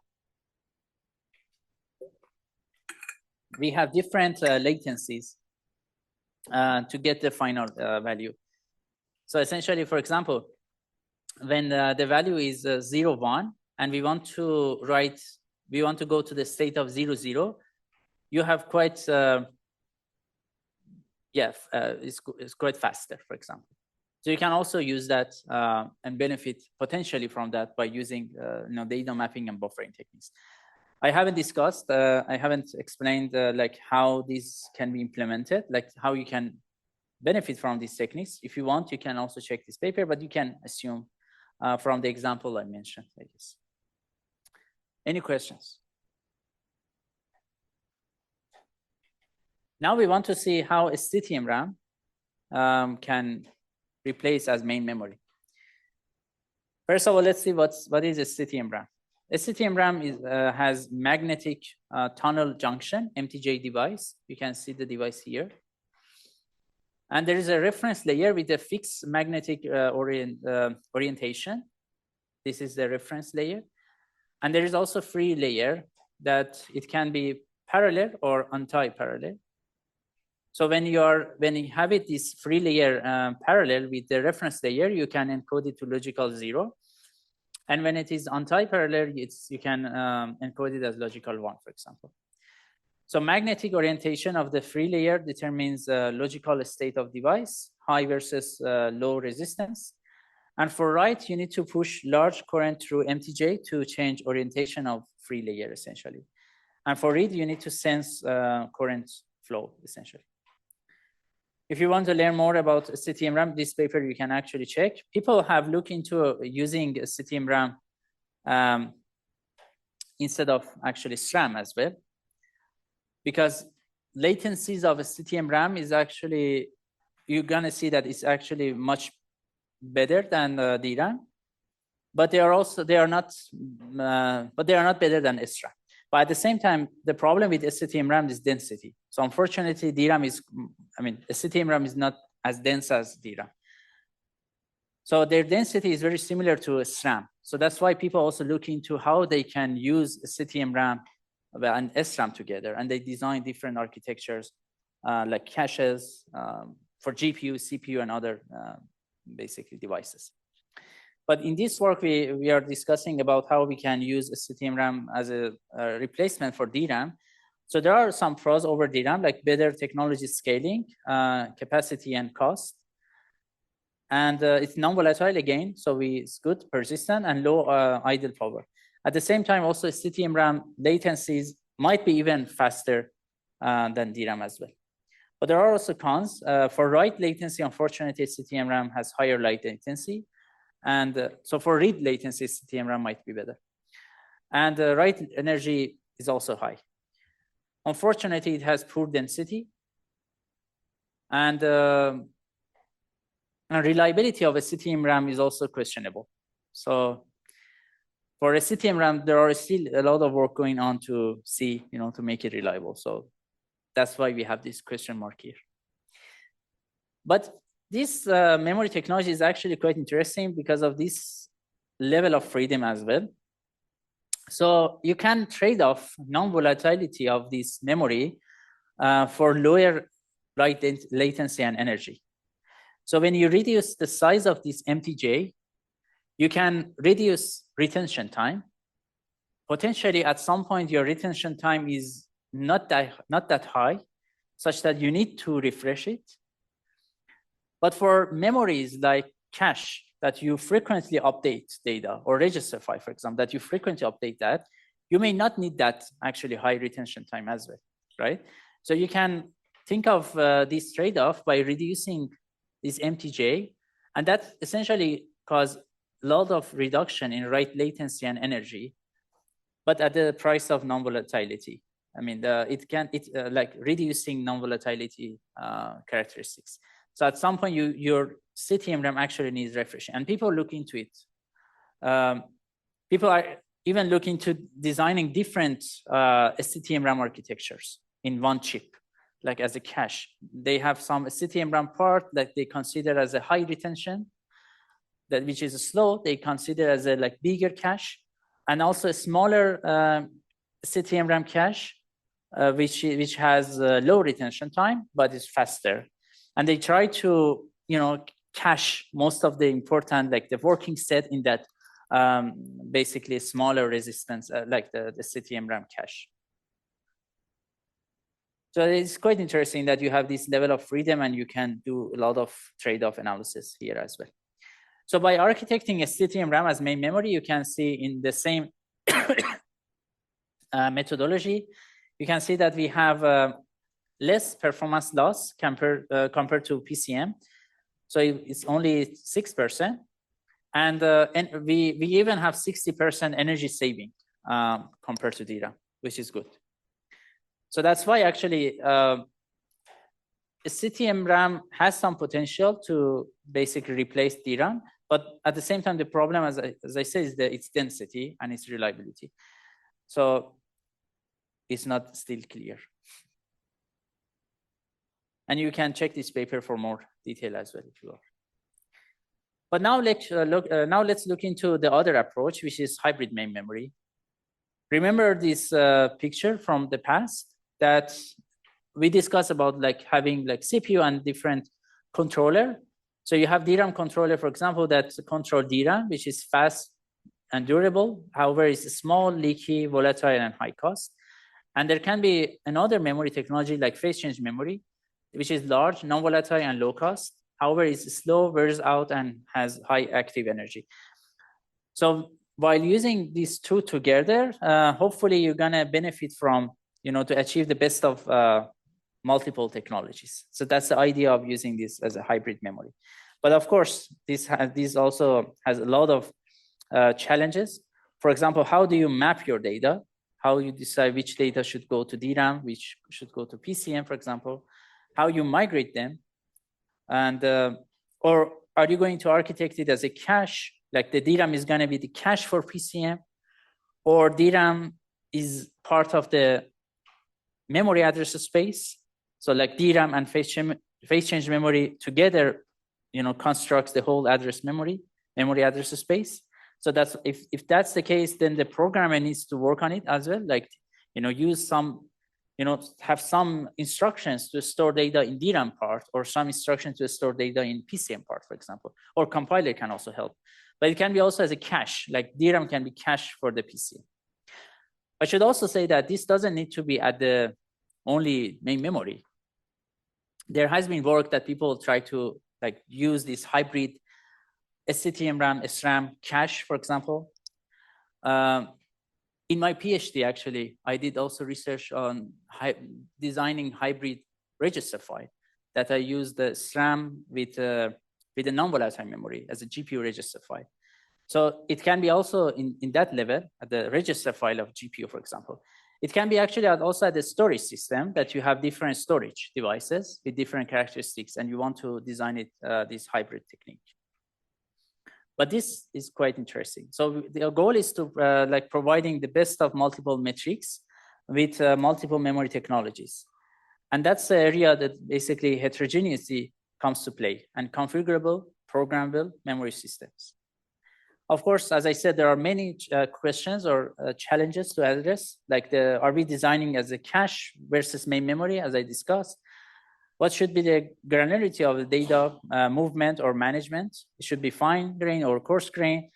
We have different latencies to get the final value. So essentially, for example, when the value is 0, 1, and we want to write, we want to go to the state of 0, 0, you have quite, it's quite faster, for example. So you can also use that and benefit potentially from that by using data mapping and buffering techniques. I haven't discussed, I haven't explained like how this can be implemented, like how you can benefit from these techniques. If you want, you can also check this paper, but you can assume from the example I mentioned, I guess. Any questions? Now we want to see how STT-MRAM can replace as main memory. First of all, let's see what is STT-MRAM. STT-MRAM has magnetic tunnel junction, MTJ device. You can see the device here. And there is a reference layer with a fixed magnetic orientation. This is the reference layer. And there is also free layer that it can be parallel or anti-parallel. So when you have it this free layer parallel with the reference layer, you can encode it to logical 0. And when it is anti-parallel, you can encode it as logical 1, for example. So magnetic orientation of the free layer determines logical state of device, high versus low resistance. And for write, you need to push large current through MTJ to change orientation of free layer, essentially. And for read, you need to sense current flow, essentially. If you want to learn more about STT-MRAM, this paper you can actually check. People have looked into using STT-MRAM instead of actually SRAM as well, because latencies of STT-MRAM is actually, you're gonna see that it's actually much better than DRAM, but they are not better than SRAM. But at the same time, the problem with STT-MRAM is density. So unfortunately, STT-MRAM is not as dense as DRAM. So their density is very similar to SRAM. So that's why people also look into how they can use STT-MRAM and SRAM together. And they design different architectures like caches for GPU, CPU, and other basically devices. But in this work, we are discussing about how we can use STT-MRAM as a replacement for DRAM. So there are some pros over DRAM, like better technology scaling, capacity, and cost. And it's non-volatile again, so it's good, persistent, and low idle power. At the same time, also STT-MRAM latencies might be even faster than DRAM as well. But there are also cons. For write latency, unfortunately, STT-MRAM has higher latency. And so for read latency, STT-MRAM might be better. And write energy is also high. Unfortunately, it has poor density. And reliability of STT-MRAM is also questionable. So for STT-MRAM, there are still a lot of work going on to see, to make it reliable. So that's why we have this question mark here. But this memory technology is actually quite interesting because of this level of freedom as well. So you can trade off non-volatility of this memory for lower write latency and energy. So when you reduce the size of this MTJ, you can reduce retention time. Potentially, at some point, your retention time is not that high, such that you need to refresh it. But for memories like cache that you frequently update data, or register file, for example, that you frequently update that, you may not need that actually high retention time as well, right? So you can think of this trade-off by reducing this MTJ, and that essentially causes a lot of reduction in write latency and energy, but at the price of non-volatility. I mean, like reducing non-volatility characteristics. So at some point, your STT-MRAM actually needs refreshing, and people look into it. People are even looking to designing different STT-MRAM architectures in one chip, like as a cache. They have some STT-MRAM part that they consider as a high retention, that which is slow, they consider as a like bigger cache, and also a smaller STT-MRAM cache, which has low retention time, but is faster. And they try to, cache most of the important, like the working set in that basically smaller resistance, like the STT-MRAM cache. So it's quite interesting that you have this level of freedom and you can do a lot of trade-off analysis here as well. So by architecting a STT-MRAM as main memory, you can see in the same methodology, you can see that we have less performance loss compared to PCM. So it's only 6%. And we even have 60% energy saving compared to DRAM, which is good. So that's why actually STT-MRAM has some potential to basically replace DRAM, but at the same time, the problem, as I said, is its density and its reliability. So it's not still clear. And you can check this paper for more detail as well if you are. But now let's look into the other approach, which is hybrid main memory. Remember this picture from the past that we discussed about like having like CPU and different controller. So you have DRAM controller, for example, that control DRAM, which is fast and durable. However, it's small, leaky, volatile, and high cost. And there can be another memory technology like phase change memory, which is large, non-volatile, and low cost. However, it's slow, wears out, and has high active energy. So while using these two together, hopefully you're gonna benefit from, to achieve the best of multiple technologies. So that's the idea of using this as a hybrid memory. But of course, this also has a lot of challenges. For example, how do you map your data? How you decide which data should go to DRAM, which should go to PCM, for example, how you migrate them, and or are you going to architect it as a cache, like the DRAM is going to be the cache for PCM, or DRAM is part of the memory address space? So like DRAM and phase change memory together, constructs the whole memory address space. So that's if that's the case, then the programmer needs to work on it as well. Like, use some, have some instructions to store data in DRAM part, or some instructions to store data in PCM part, for example, or compiler can also help. But it can be also as a cache, like DRAM can be cache for the PCM. I should also say that this doesn't need to be at the only main memory. There has been work that people try to like use this hybrid STT-MRAM, SRAM cache, for example. In my PhD, actually, I did also research on designing hybrid register file that I used the SRAM with a non-volatile memory as a GPU register file. So it can be also in that level at the register file of GPU, for example. It can be actually also at the storage system that you have different storage devices with different characteristics, and you want to design it this hybrid technique. But this is quite interesting. So the goal is to like providing the best of multiple metrics with multiple memory technologies. And that's the area that basically heterogeneity comes to play, and configurable, programmable memory systems. Of course, as I said, there are many questions or challenges to address, like are we designing as a cache versus main memory, as I discussed? What should be the granularity of the data movement or management? It should be fine grain or coarse grain.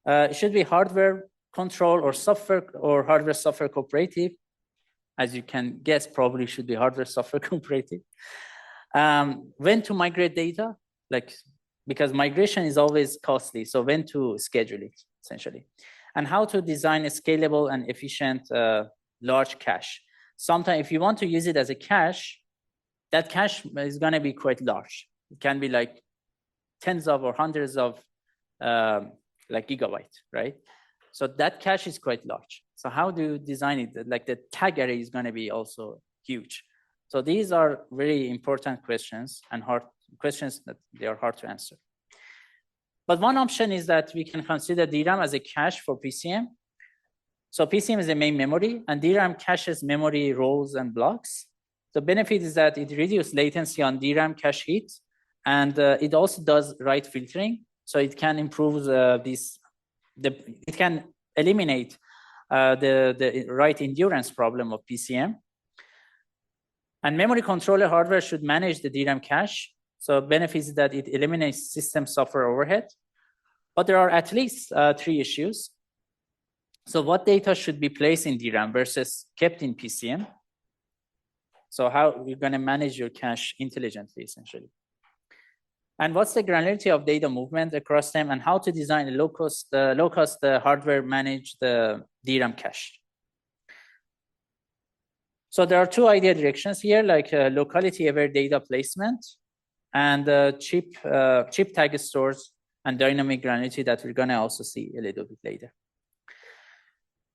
It should be hardware control or software or hardware software cooperative. As you can guess, probably should be hardware software cooperative. When to migrate data, because migration is always costly. So when to schedule it, essentially. And how to design a scalable and efficient large cache. Sometimes if you want to use it as a cache, that cache is going to be quite large. It can be like tens of or hundreds of like gigabytes, right? So that cache is quite large. So how do you design it? Like the tag array is going to be also huge. So these are very important questions and hard questions that they are hard to answer. But one option is that we can consider DRAM as a cache for PCM. So PCM is the main memory, and DRAM caches memory rows and blocks. The benefit is that it reduces latency on DRAM cache hit, and it also does write filtering. So it can improve it can eliminate the write endurance problem of PCM. And memory controller hardware should manage the DRAM cache. So benefits is that it eliminates system software overhead. But there are at least 3 issues. So what data should be placed in DRAM versus kept in PCM? So how you're going to manage your cache intelligently, essentially. And what's the granularity of data movement across them, and how to design a low-cost hardware manage the DRAM cache. So there are 2 idea directions here, like locality-aware data placement and chip tag stores and dynamic granularity that we're going to also see a little bit later.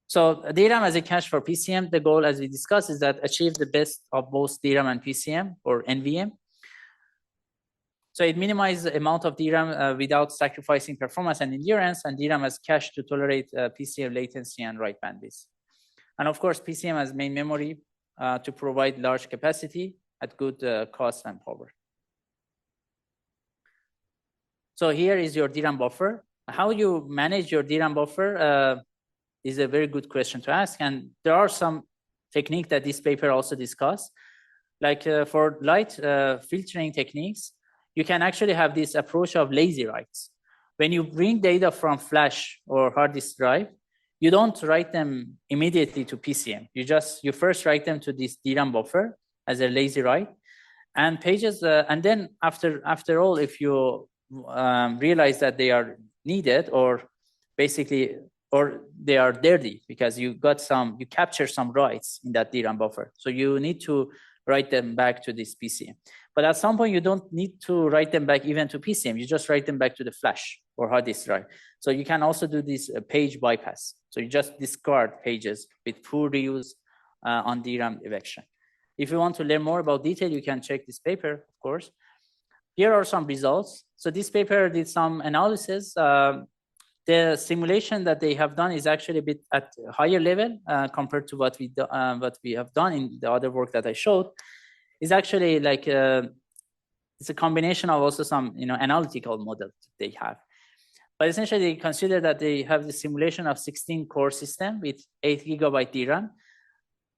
So DRAM as a cache for PCM, the goal, as we discussed, is that achieve the best of both DRAM and PCM, or NVM. So it minimizes the amount of DRAM without sacrificing performance and endurance, and DRAM as cache to tolerate PCM latency and write bandwidth. And of course, PCM as main memory to provide large capacity at good cost and power. So here is your DRAM buffer. How you manage your DRAM buffer is a very good question to ask. And there are some techniques that this paper also discussed. Like for light filtering techniques, you can actually have this approach of lazy writes. When you bring data from flash or hard disk drive, you don't write them immediately to PCM. You first write them to this DRAM buffer as a lazy write, and pages. And then after all, if you realize that they are needed, or basically, or they are dirty because you capture some writes in that DRAM buffer, so you need to write them back to this PCM. But at some point, you don't need to write them back even to PCM. You just write them back to the flash or hard disk drive. So you can also do this page bypass. So you just discard pages with poor reuse on DRAM evacuation. If you want to learn more about detail, you can check this paper, of course. Here are some results. So this paper did some analysis. The simulation that they have done is actually a bit at a higher level compared to what we have done in the other work that I showed. It's actually like it's a combination of also some analytical model they have. But essentially, they consider that they have the simulation of 16-core system with 8 GB DRAM,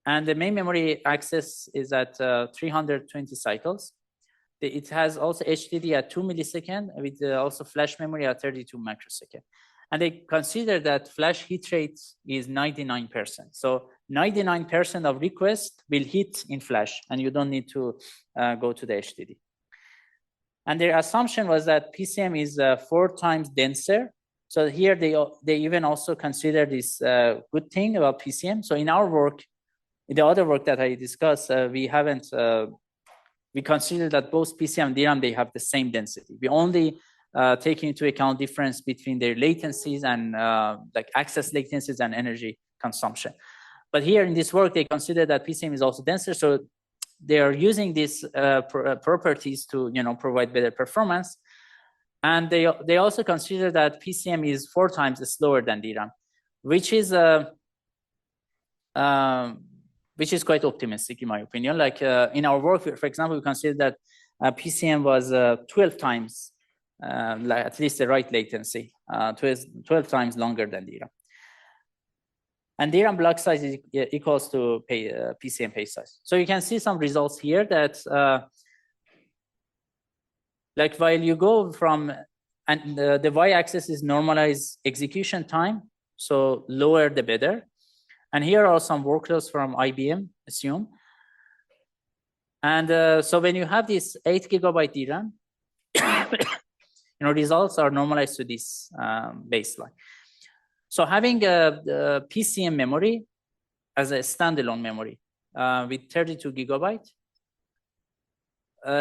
and the main memory access is at 320 cycles. It has also HDD at 2 milliseconds with also flash memory at 32 microseconds. And they consider that flash hit rate is 99%. So 99% of requests will hit in flash, and you don't need to go to the HDD. And their assumption was that PCM is 4 times denser. So here they even also consider this good thing about PCM. So in our work, in the other work that I discussed, we consider that both PCM and DRAM, they have the same density. We only taking into account difference between their latencies and like access latencies and energy consumption. But here in this work, they consider that PCM is also denser, so they are using these properties to provide better performance. And they also consider that PCM is 4 times slower than DRAM, which is quite optimistic in my opinion. Like in our work, for example, we consider that PCM was 12 times. Like at least the write latency, 12 times longer than DRAM. And DRAM block size is equals to PCM page size. So you can see some results here that like while you go from, and the y-axis is normalized execution time, so lower the better. And here are some workloads from IBM, assume. And so when you have this 8 GB DRAM, results are normalized to this baseline. So having a PCM memory as a standalone memory with 32 GB,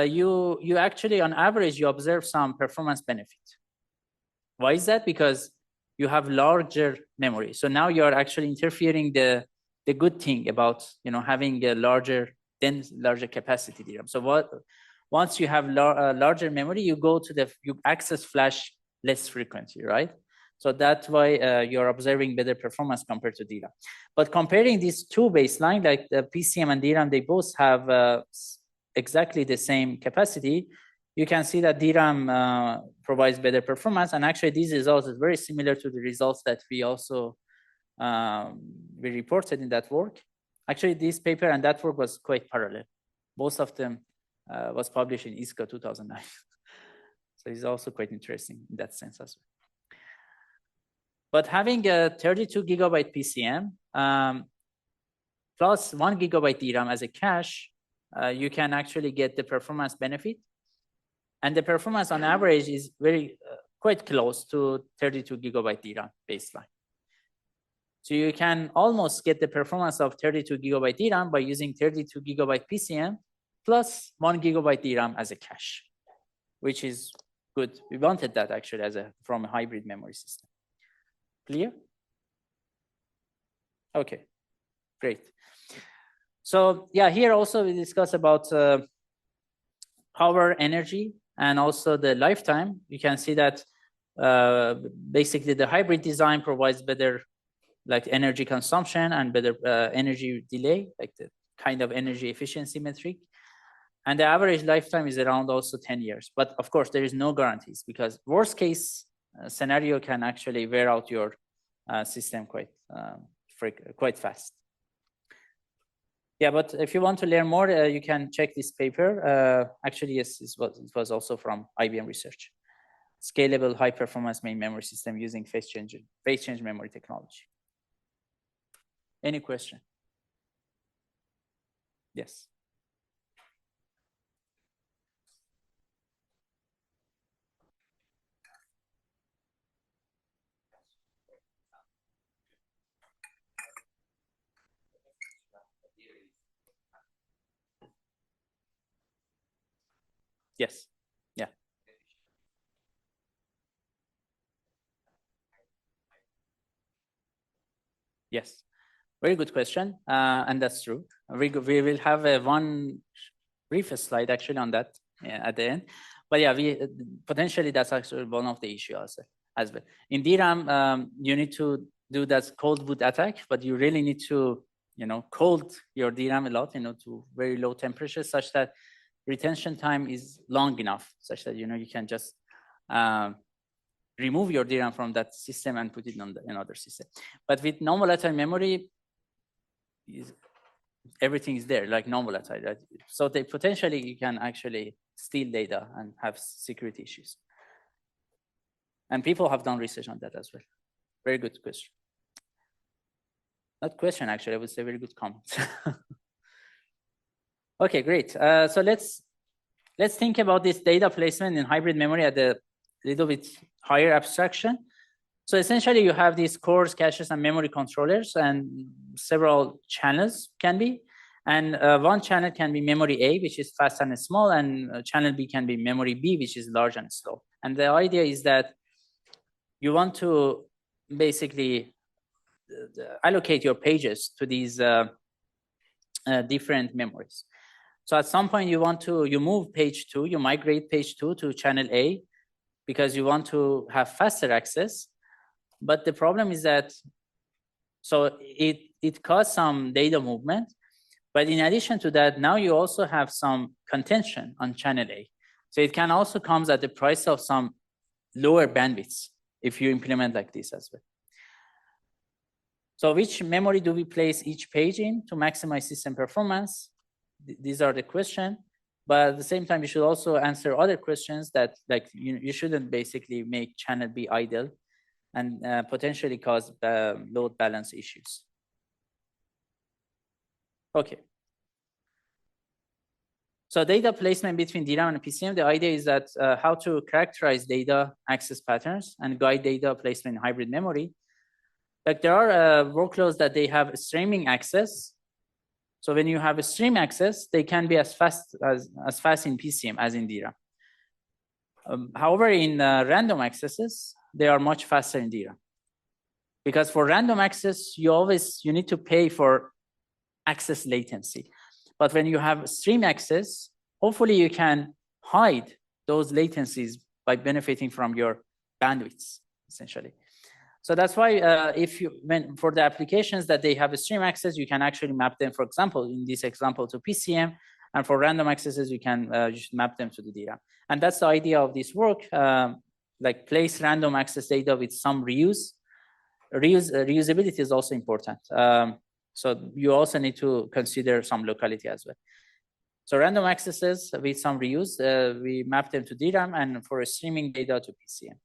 you actually, on average, you observe some performance benefit. Why is that? Because you have larger memory. So now you are actually interfering the good thing about having a larger capacity DRAM. So once you have larger memory, you access flash less frequently, right? So that's why you're observing better performance compared to DRAM. But comparing these two baseline, like the PCM and DRAM, they both have exactly the same capacity. You can see that DRAM provides better performance. And actually, these results are very similar to the results that we also we reported in that work. Actually, this paper and that work was quite parallel. Both of them was published in ISCA 2009. So it's also quite interesting in that sense as well. But having a 32 gigabyte PCM plus 1 gigabyte DRAM as a cache, you can actually get the performance benefit. And the performance on average is very quite close to 32 gigabyte DRAM baseline. So you can almost get the performance of 32 gigabyte DRAM by using 32 gigabyte PCM plus 1 gigabyte DRAM as a cache, which is good. We wanted that actually as from a hybrid memory system. Clear? Okay, great. So yeah, here also we discuss about power, energy, and also the lifetime. You can see that basically the hybrid design provides better like energy consumption and better energy delay, like the kind of energy efficiency metric. And the average lifetime is around also 10 years. But of course, there is no guarantees because worst case scenario can actually wear out your system quite fast. Yeah, but if you want to learn more, you can check this paper. Actually, yes, it was also from IBM research. Scalable high-performance main memory system using phase change memory technology. Any question? Yes. Yes. Yeah. Yes. Very good question, and that's true. We will have one brief slide actually on that at the end. But yeah, potentially that's actually one of the issues as well. In DRAM, you need to do that cold boot attack, but you really need to, cold your DRAM a lot, to very low temperatures, such that retention time is long enough, such that you can just remove your DRAM from that system and put it on another system. But with non-volatile memory, everything is there, like non-volatile, right? So potentially you can actually steal data and have security issues. And people have done research on that as well. Very good question. Not question, actually, I would say very good comment. Okay, great. So let's think about this data placement in hybrid memory at a little bit higher abstraction. So essentially, you have these cores, caches, and memory controllers, and several channels can be. And one channel can be memory A, which is fast and small, and channel B can be memory B, which is large and slow. And the idea is that you want to basically allocate your pages to these different memories. So at some point, you move page 2, you migrate page 2 to channel A because you want to have faster access. But the problem is that, so it caused some data movement. But in addition to that, now you also have some contention on channel A. So it can also come at the price of some lower bandwidths if you implement like this as well. So which memory do we place each page in to maximize system performance? These are the questions. But at the same time, you should also answer other questions that like you shouldn't basically make channel B idle and potentially cause load balance issues. Okay. So data placement between DRAM and PCM, the idea is that how to characterize data access patterns and guide data placement in hybrid memory. Like there are workloads that they have streaming access. So when you have a stream access, they can be as fast in PCM as in DRAM. However, in random accesses, they are much faster in DRAM. Because for random access, you need to pay for access latency. But when you have stream access, hopefully you can hide those latencies by benefiting from your bandwidths, essentially. So that's why for the applications that they have a stream access, you can actually map them, for example, in this example to PCM, and for random accesses, you can just map them to the DRAM. And that's the idea of this work, like place random access data with some reuse. Reusability is also important. So you also need to consider some locality as well. So random accesses with some reuse, we map them to DRAM, and for streaming data to PCM.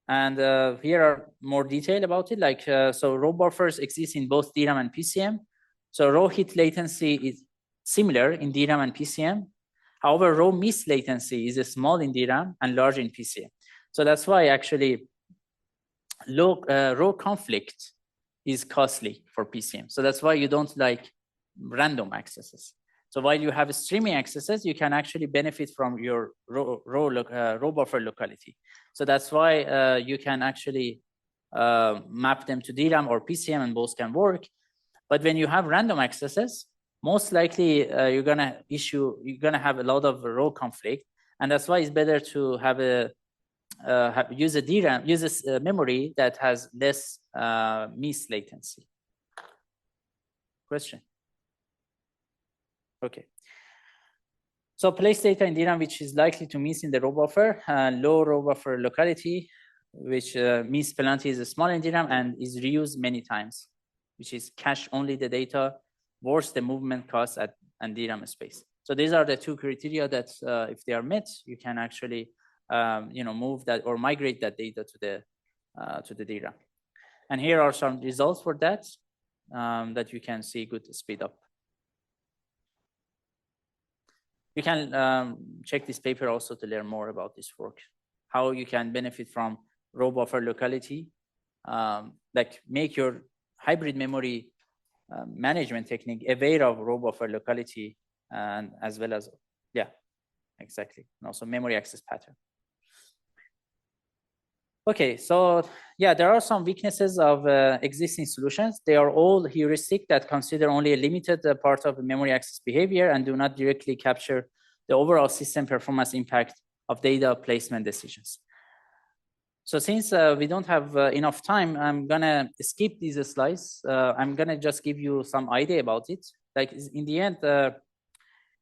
And here are more detail about it. Like, so row buffers exist in both DRAM and PCM. So row hit latency is similar in DRAM and PCM. However, row miss latency is small in DRAM and large in PCM. So that's why actually row conflict is costly for PCM. So that's why you don't like random accesses. So while you have streaming accesses, you can actually benefit from your row buffer locality. So that's why you can actually map them to DRAM or PCM, and both can work. But when you have random accesses, most likely you're gonna have a lot of row conflict, and that's why it's better to have use a memory that has less miss latency. Question? Okay. So place data in DRAM which is likely to miss in the row buffer, low row buffer locality, which miss penalty is small in DRAM and is reused many times, which is cache only the data, worse the movement cost and DRAM space. So these are the two criteria that if they are met, you can actually move that or migrate that data to the DRAM. And here are some results for that that you can see good speed up. You can check this paper also to learn more about this work, how you can benefit from row buffer locality, like make your hybrid memory management technique aware of row buffer locality, and as well as, yeah, exactly, and also memory access pattern. Okay, so yeah, there are some weaknesses of existing solutions. They are all heuristic that consider only a limited part of the memory access behavior and do not directly capture the overall system performance impact of data placement decisions. So since we don't have enough time, I'm gonna skip these slides. I'm gonna just give you some idea about it. Like in the end,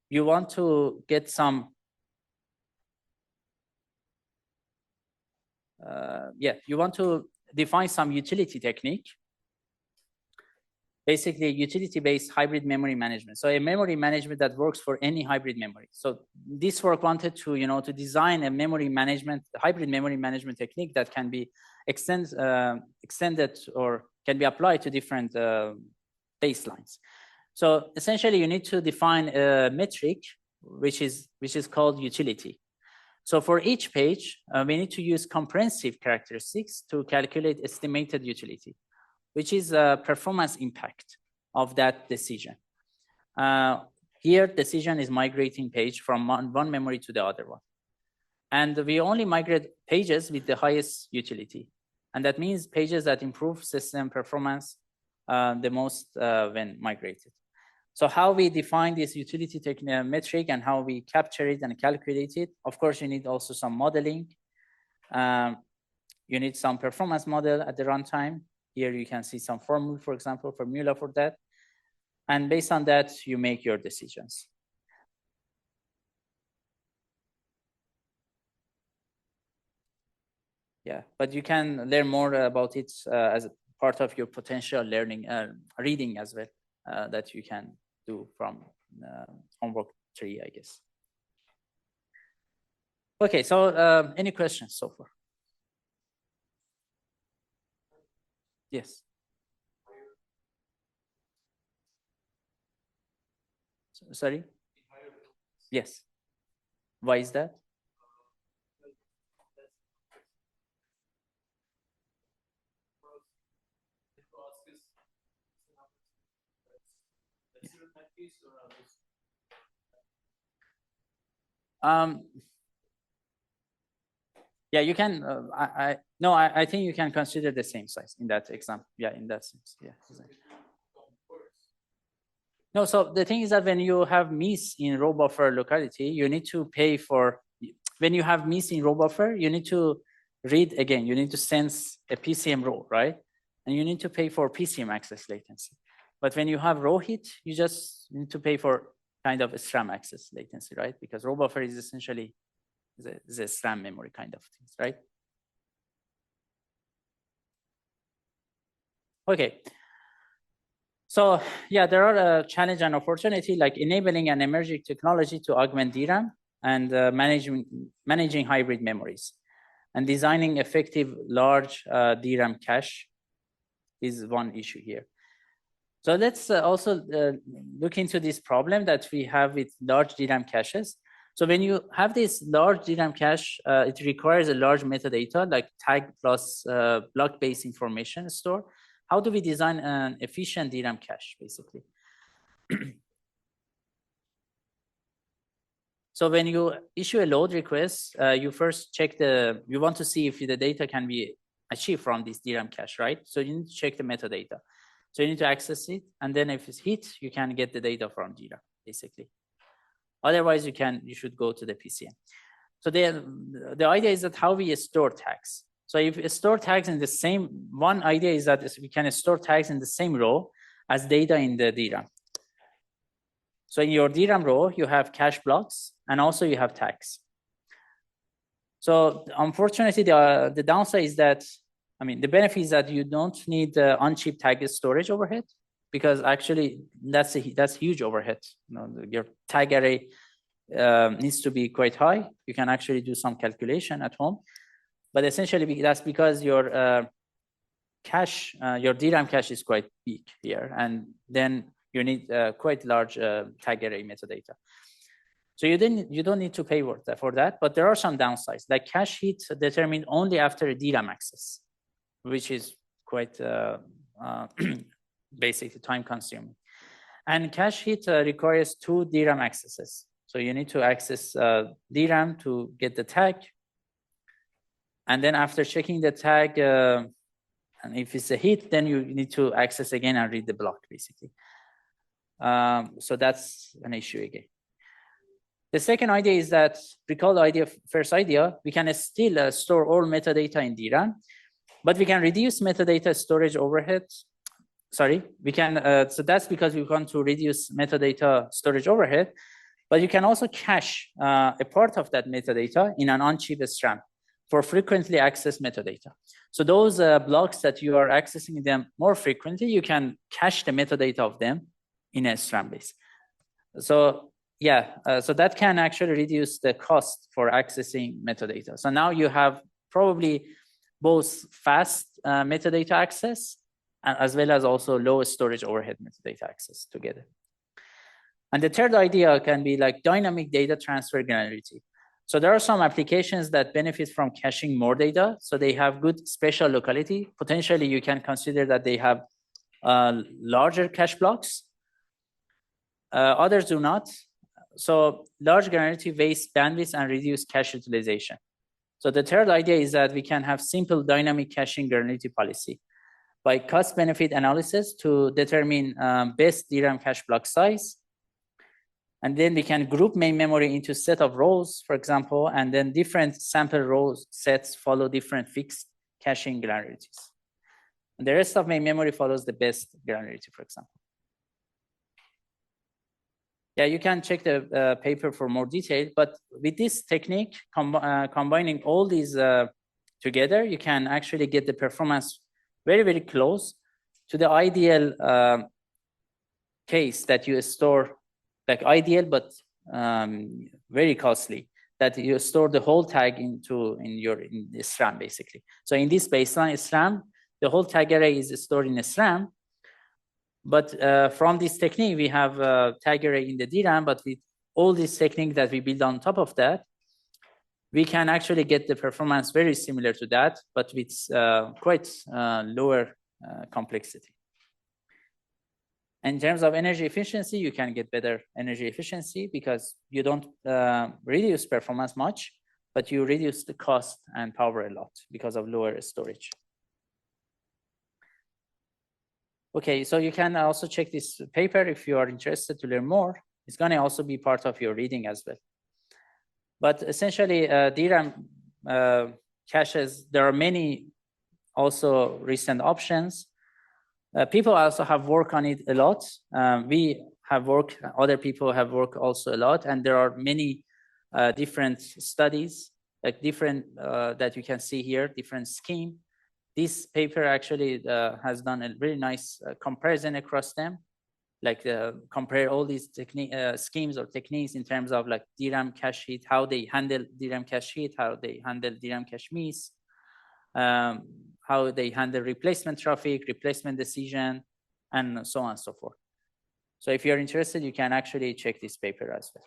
you want to get some you want to define some utility technique, basically utility-based hybrid memory management. So a memory management that works for any hybrid memory. So this work wanted to, to design a hybrid memory management technique that can be extended or can be applied to different baselines. So essentially you need to define a metric which is called utility. So for each page, we need to use comprehensive characteristics to calculate estimated utility, which is a performance impact of that decision. Here, decision is migrating page from one memory to the other one. And we only migrate pages with the highest utility. And that means pages that improve system performance the most when migrated. So how we define this utility metric and how we capture it and calculate it, of course, you need also some modeling. You need some performance model at the runtime. Here you can see some formula, for example, formula for that. And based on that, you make your decisions. Yeah, but you can learn more about it as a part of your potential learning, reading as well, that you can do from homework 3, I guess. Okay, so any questions so far? Yes. Sorry? Yes. Why is that? Yeah, you can. I think you can consider the same size in that example. Yeah, in that sense. Yeah, exactly. No, so the thing is that when you have miss in row buffer locality, you need to pay for. When you have miss in row buffer, you need to read, again, you need to sense a PCM row, right? And you need to pay for PCM access latency. But when you have row hit, you just need to pay for kind of a SRAM access latency, right? Because row buffer is essentially the SRAM memory kind of things, right? Okay. So yeah, there are a challenge and opportunity, like enabling an emerging technology to augment DRAM and managing hybrid memories, and designing effective large DRAM cache is one issue here. So let's also look into this problem that we have with large DRAM caches. So when you have this large DRAM cache, it requires a large metadata like tag plus block-based information store. How do we design an efficient DRAM cache, basically? So when you issue a load request, you first check you want to see if the data can be achieved from this DRAM cache, right? So you need to check the metadata. So you need to access it, and then if it's hit, you can get the data from DRAM, basically. Otherwise, you should go to the PCM. So the idea is that how we store tags. So if you store tags in the same, one idea is that we can store tags in the same row as data in the DRAM. So in your DRAM row, you have cache blocks, and also you have tags. So unfortunately, the downside is that, I mean, the benefit is that you don't need on-chip tag storage overhead, because actually that's huge overhead. You know, your tag array needs to be quite high. You can actually do some calculation at home, but essentially that's because your cache, your DRAM cache is quite big here, and then you need quite large tag array metadata. So you don't need to pay for that, but there are some downsides, like cache hit determined only after a DRAM access, which is quite basically time consuming. And cache hit requires 2 DRAM accesses. So you need to access DRAM to get the tag. And then after checking the tag, and if it's a hit, then you need to access again and read the block, basically. So that's an issue again. The second idea is that, recall the first idea, we can still store all metadata in DRAM, but we can reduce metadata storage overhead. Sorry, we can, so that's because we want to reduce metadata storage overhead, but you can also cache a part of that metadata in an on-chip SRAM for frequently accessed metadata. So those blocks that you are accessing them more frequently, you can cache the metadata of them in a SRAM base. So yeah, so that can actually reduce the cost for accessing metadata. So now you have probably both fast metadata access as well as also low storage overhead metadata access together. And the third idea can be like dynamic data transfer granularity. So there are some applications that benefit from caching more data. So they have good spatial locality. Potentially, you can consider that they have larger cache blocks. Others do not. So large granularity wastes bandwidth and reduce cache utilization. So the third idea is that we can have simple dynamic caching granularity policy by cost-benefit analysis to determine best DRAM cache block size. And then we can group main memory into a set of rows, for example, and then different sample rows sets follow different fixed caching granularities. And the rest of main memory follows the best granularity, for example. Yeah, you can check the paper for more detail, but with this technique, combining all these together, you can actually get the performance very, very close to the ideal case that you store, like ideal, but very costly, that you store the whole tag in the SRAM, basically. So in this baseline SRAM, the whole tag array is stored in a SRAM. But from this technique, we have tag array in the DRAM, but with all this technique that we build on top of that, we can actually get the performance very similar to that, but with quite lower complexity. In terms of energy efficiency, you can get better energy efficiency because you don't reduce performance much, but you reduce the cost and power a lot because of lower storage. Okay, so you can also check this paper if you are interested to learn more. It's going to also be part of your reading as well. But essentially, DRAM caches. There are many also recent options. People also have worked on it a lot. We have worked, other people have worked also a lot, and there are many different studies, like different that you can see here, different scheme. This paper actually has done a really nice comparison across them, like compare all these schemes or techniques in terms of like DRAM cache hit, how they handle DRAM cache hit, how they handle DRAM cache miss, how they handle replacement traffic, replacement decision, and so on and so forth. So if you're interested, you can actually check this paper as well.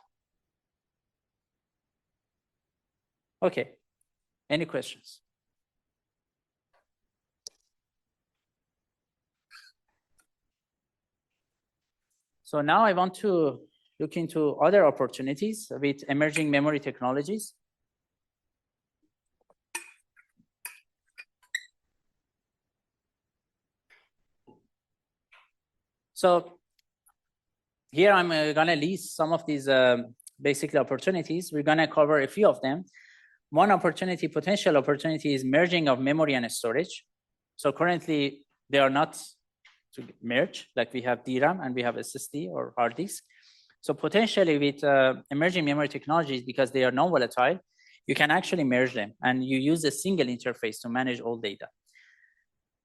Okay, any questions? So now I want to look into other opportunities with emerging memory technologies. So here I'm going to list some of these basically opportunities. We're going to cover a few of them. One opportunity, potential opportunity, is merging of memory and storage. So currently they are not to merge, like we have DRAM and we have SSD or hard disk. So potentially with emerging memory technologies, because they are non-volatile, you can actually merge them and you use a single interface to manage all data.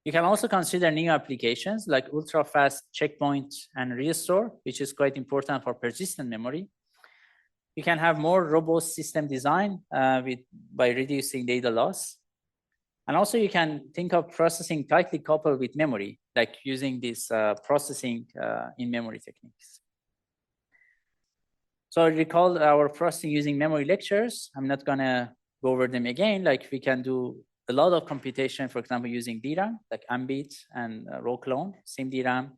You can also consider new applications like ultra-fast checkpoint and restore, which is quite important for persistent memory. You can have more robust system design by reducing data loss. And also you can think of processing tightly coupled with memory, like using this processing in memory techniques. So I recall our processing using memory lectures. I'm not gonna go over them again. Like we can do a lot of computation, for example, using DRAM, like Ambit and row clone, SIM-DRAM.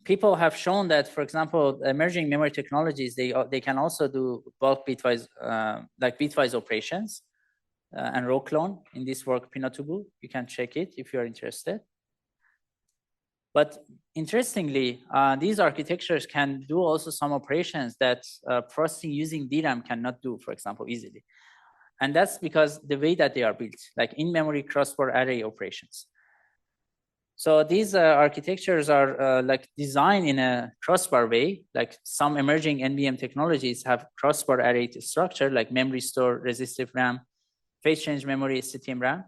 People have shown that, for example, emerging memory technologies, they can also do bulk bitwise, like bitwise operations and row clone in this work, Pinatubu. You can check it if you're interested. But interestingly, these architectures can do also some operations that processing using DRAM cannot do, for example, easily. And that's because the way that they are built, like in-memory crossbar array operations. So these architectures are like designed in a crossbar way, like some emerging NVM technologies have crossbar array structure, like memory store, resistive RAM, phase change memory, STM RAM.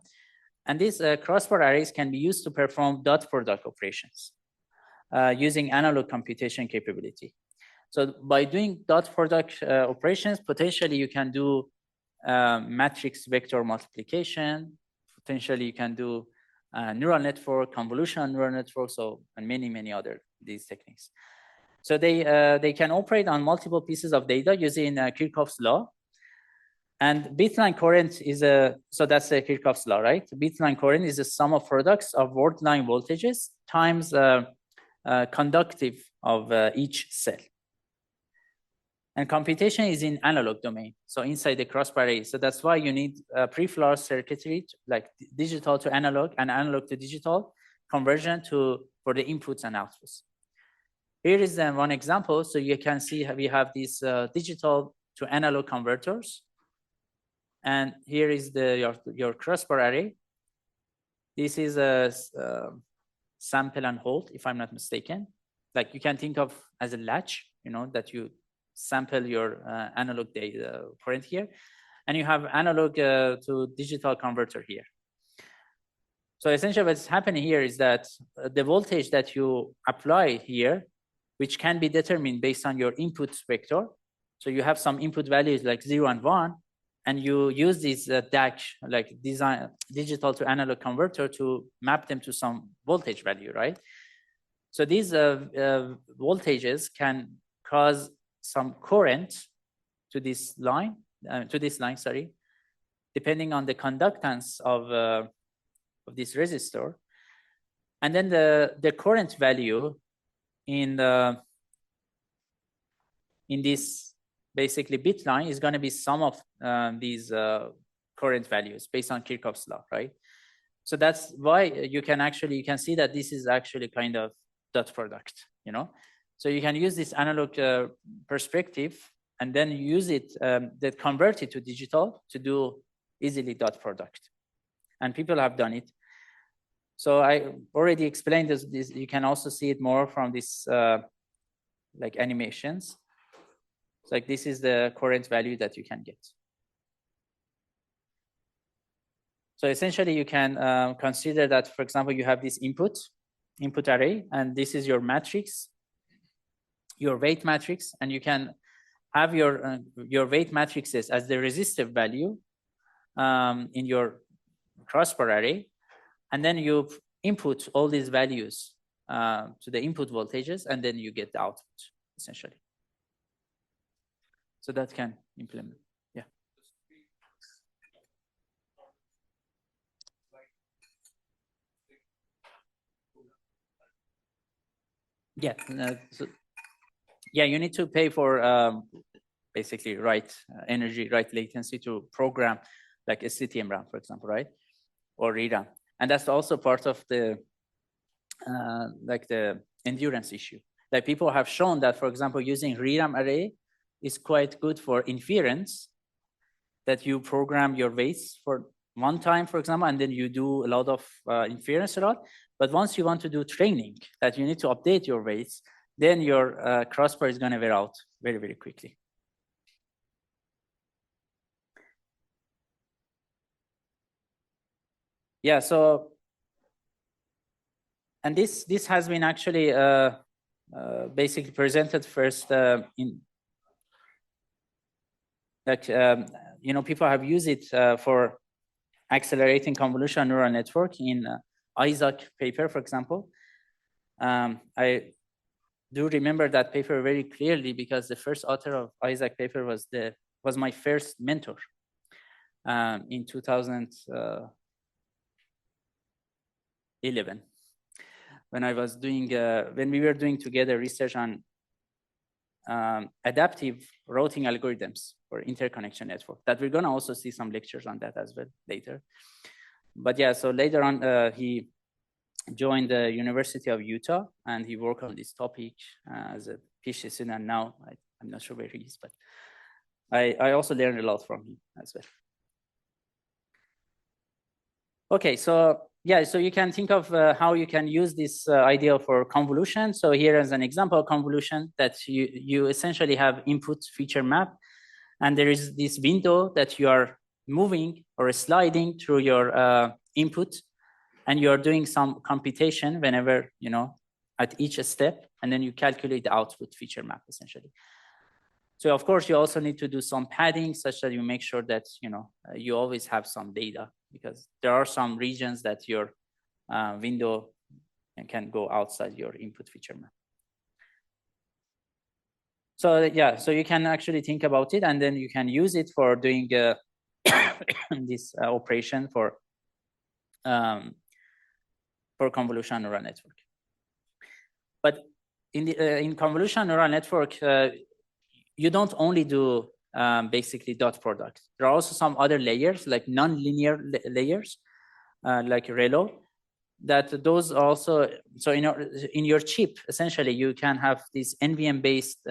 And these crossbar arrays can be used to perform dot product operations using analog computation capability. So by doing dot product operations, potentially you can do matrix vector multiplication. Potentially you can do neural network, convolutional neural network, so and many other these techniques. So they can operate on multiple pieces of data using Kirchhoff's law. And bit-line current is so that's Kirchhoff's law, right? Bit-line current is the sum of products of word line voltages times conductive of each cell. And computation is in analog domain, so inside the crossbar array. So that's why you need pre-flash circuitry, like digital to analog and analog to digital conversion for the inputs and outputs. Here is then one example. So you can see we have these digital to analog converters. And here is your crossbar array. This is a sample and hold, if I'm not mistaken. Like you can think of as a latch, that you sample your analog data current here. And you have analog to digital converter here. So essentially what's happening here is that the voltage that you apply here, which can be determined based on your input vector. So you have some input values like 0 and 1. And you use this DAC, like digital to analog converter, to map them to some voltage value, right? So these voltages can cause some current to this line, depending on the conductance of this resistor. And then the current value in this basically bit line is going to be sum of these current values based on Kirchhoff's law, right? So that's why you can see that this is actually kind of dot product, So you can use this analog perspective and then use it, that convert it to digital to do easily dot product. And people have done it. So I already explained this. You can also see it more from this like animations. So like this is the current value that you can get. So essentially you can consider that, for example, you have this input array, and this is your matrix, your weight matrix, and you can have your weight matrices as the resistive value in your crossbar array, and then you input all these values to the input voltages, and then you get the output essentially. So that can implement, yeah. Yeah, so, yeah, you need to pay for basically energy, latency to program like STT-MRAM, for example, right? Or ReRAM. And that's also part of the like the endurance issue. Like people have shown that, for example, using ReRAM array is quite good for inference, that you program your weights for one time, for example, and then you do a lot of inference a lot. But once you want to do training, that you need to update your weights, then your crossbar is going to wear out very, very quickly. Yeah, so, and this has been actually basically presented first in, like, you know, people have used it for accelerating convolutional neural network in Isaac paper, for example. I do remember that paper very clearly because the first author of Isaac paper was my first mentor in 2011, when I was doing when we were doing together research on adaptive routing algorithms for interconnection network. That we're gonna also see some lectures on that as well later. But yeah, so later on he joined the University of Utah, and he worked on this topic as a PhD student. And now I'm not sure where he is, but I also learned a lot from him as well. Okay, so yeah, so you can think of how you can use this idea for convolution. So here is an example of convolution that you essentially have input feature map, and there is this window that you are moving or sliding through your input, and you are doing some computation whenever, you know, at each step, and then you calculate the output feature map essentially. So of course you also need to do some padding such that you make sure that, you know, you always have some data, because there are some regions that your window can go outside your input feature map. So yeah, so you can actually think about it, and then you can use it for doing this operation for convolutional neural network. But in the in convolutional neural network, you don't only do basically dot product. There are also some other layers, like non-linear layers, like ReLO, that those also, so in your chip, essentially, you can have this NVM-based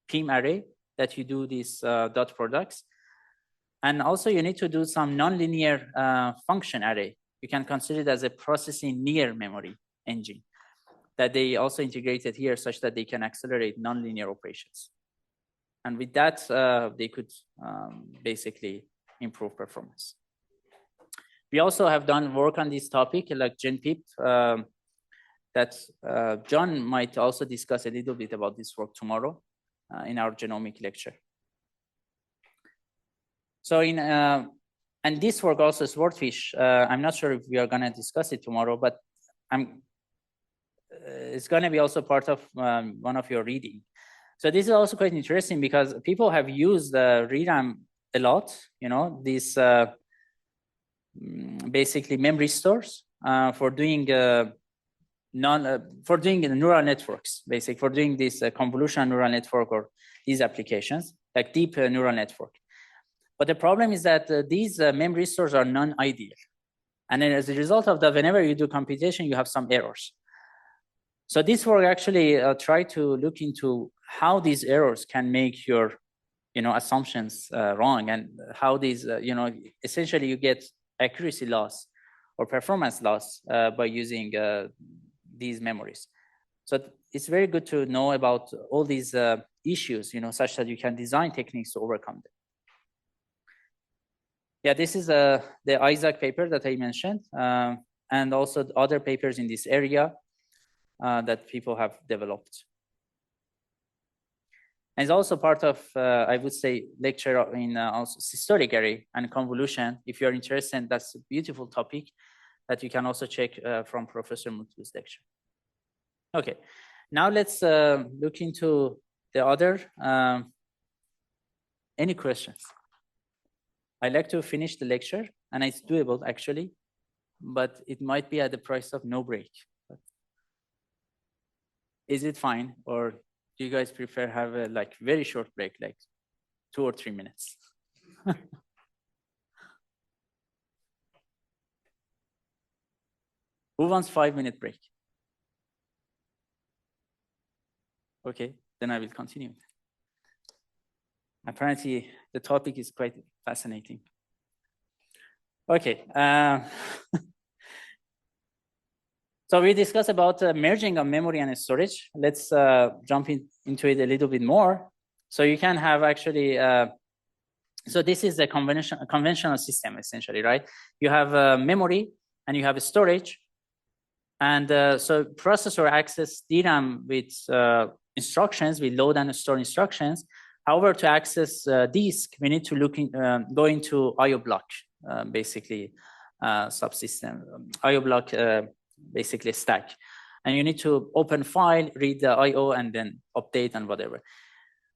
PIM array that you do these dot products. And also you need to do some non-linear function array. You can consider it as a processing near memory engine that they also integrated here such that they can accelerate non-linear operations. And with that, they could basically improve performance. We also have done work on this topic, like GenPip, that John might also discuss a little bit about this work tomorrow in our genomic lecture. So in, and this work also, Swordfish, I'm not sure if we are gonna discuss it tomorrow, but it's gonna be also part of one of your reading. So this is also quite interesting because people have used ReRAM a lot, you know, these basically memory stores for doing neural networks, basically for doing this convolutional neural network or these applications, like deep neural network. But the problem is that these memory stores are non-ideal. And then as a result of that, whenever you do computation, you have some errors. So this work actually tried to look into how these errors can make your, assumptions wrong, and how these, essentially you get accuracy loss or performance loss by using these memories. So it's very good to know about all these issues, such that you can design techniques to overcome them. Yeah, this is the Isaac paper that I mentioned, and also other papers in this area that people have developed. And it's also part of, I would say, lecture in also systolic array and convolution. If you're interested, that's a beautiful topic that you can also check from Professor Mutlu's lecture. Okay, now let's look into the other. Any questions? I like to finish the lecture, and it's doable actually, but it might be at the price of no break. But is it fine, or do you guys prefer have a very short break, like 2 or 3 minutes? Who wants 5-minute break? Okay, then I will continue. Apparently, the topic is quite fascinating. Okay. So we discussed about merging of memory and storage. Let's jump into it a little bit more. So you can have actually, so this is a conventional system essentially, right? You have memory and you have a storage. And so processor access DRAM with instructions, with load and store instructions. However, to access disk, we need to go into IO block, basically subsystem, IO block, basically stack. And you need to open file, read the IO, and then update and whatever.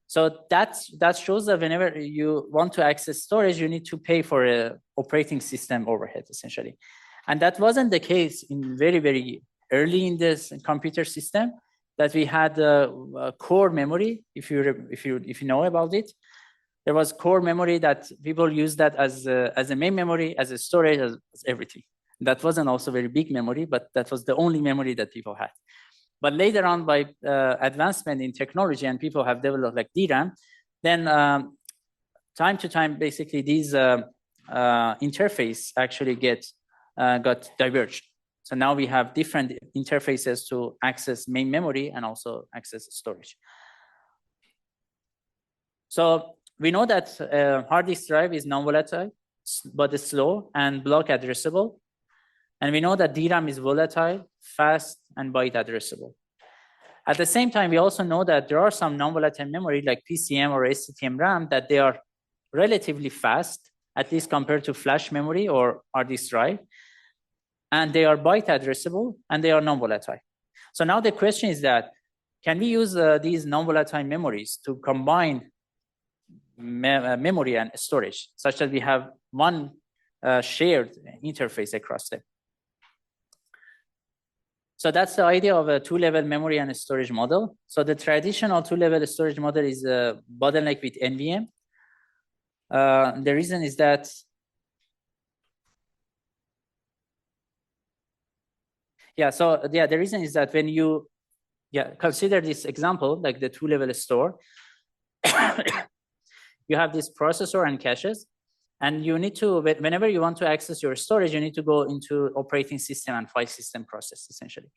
So that shows that whenever you want to access storage, you need to pay for a operating system overhead, essentially. And that wasn't the case in very, very early in this computer system, that we had a core memory. If you know about it, there was core memory that people used that as a main memory, as a storage, as everything. That wasn't also very big memory, but that was the only memory that people had. But later on, by advancement in technology, and people have developed like DRAM, then time to time, basically these interface actually got diverged. So now we have different interfaces to access main memory and also access storage. So we know that hard disk drive is non-volatile, but it's slow and block addressable. And we know that DRAM is volatile, fast, and byte addressable. At the same time, we also know that there are some non-volatile memory like PCM or STM RAM that they are relatively fast, at least compared to flash memory or hard disk drive. And they are byte addressable and they are non-volatile. So now the question is that, can we use these non-volatile memories to combine memory and storage such that we have one shared interface across them? So that's the idea of a two-level memory and storage model. So the traditional two-level storage model is a bottleneck with NVM. The reason is that, the reason is that when you consider this example, like the two-level store, you have this processor and caches, and you need to, whenever you want to access your storage, you need to go into operating system and file system process, essentially.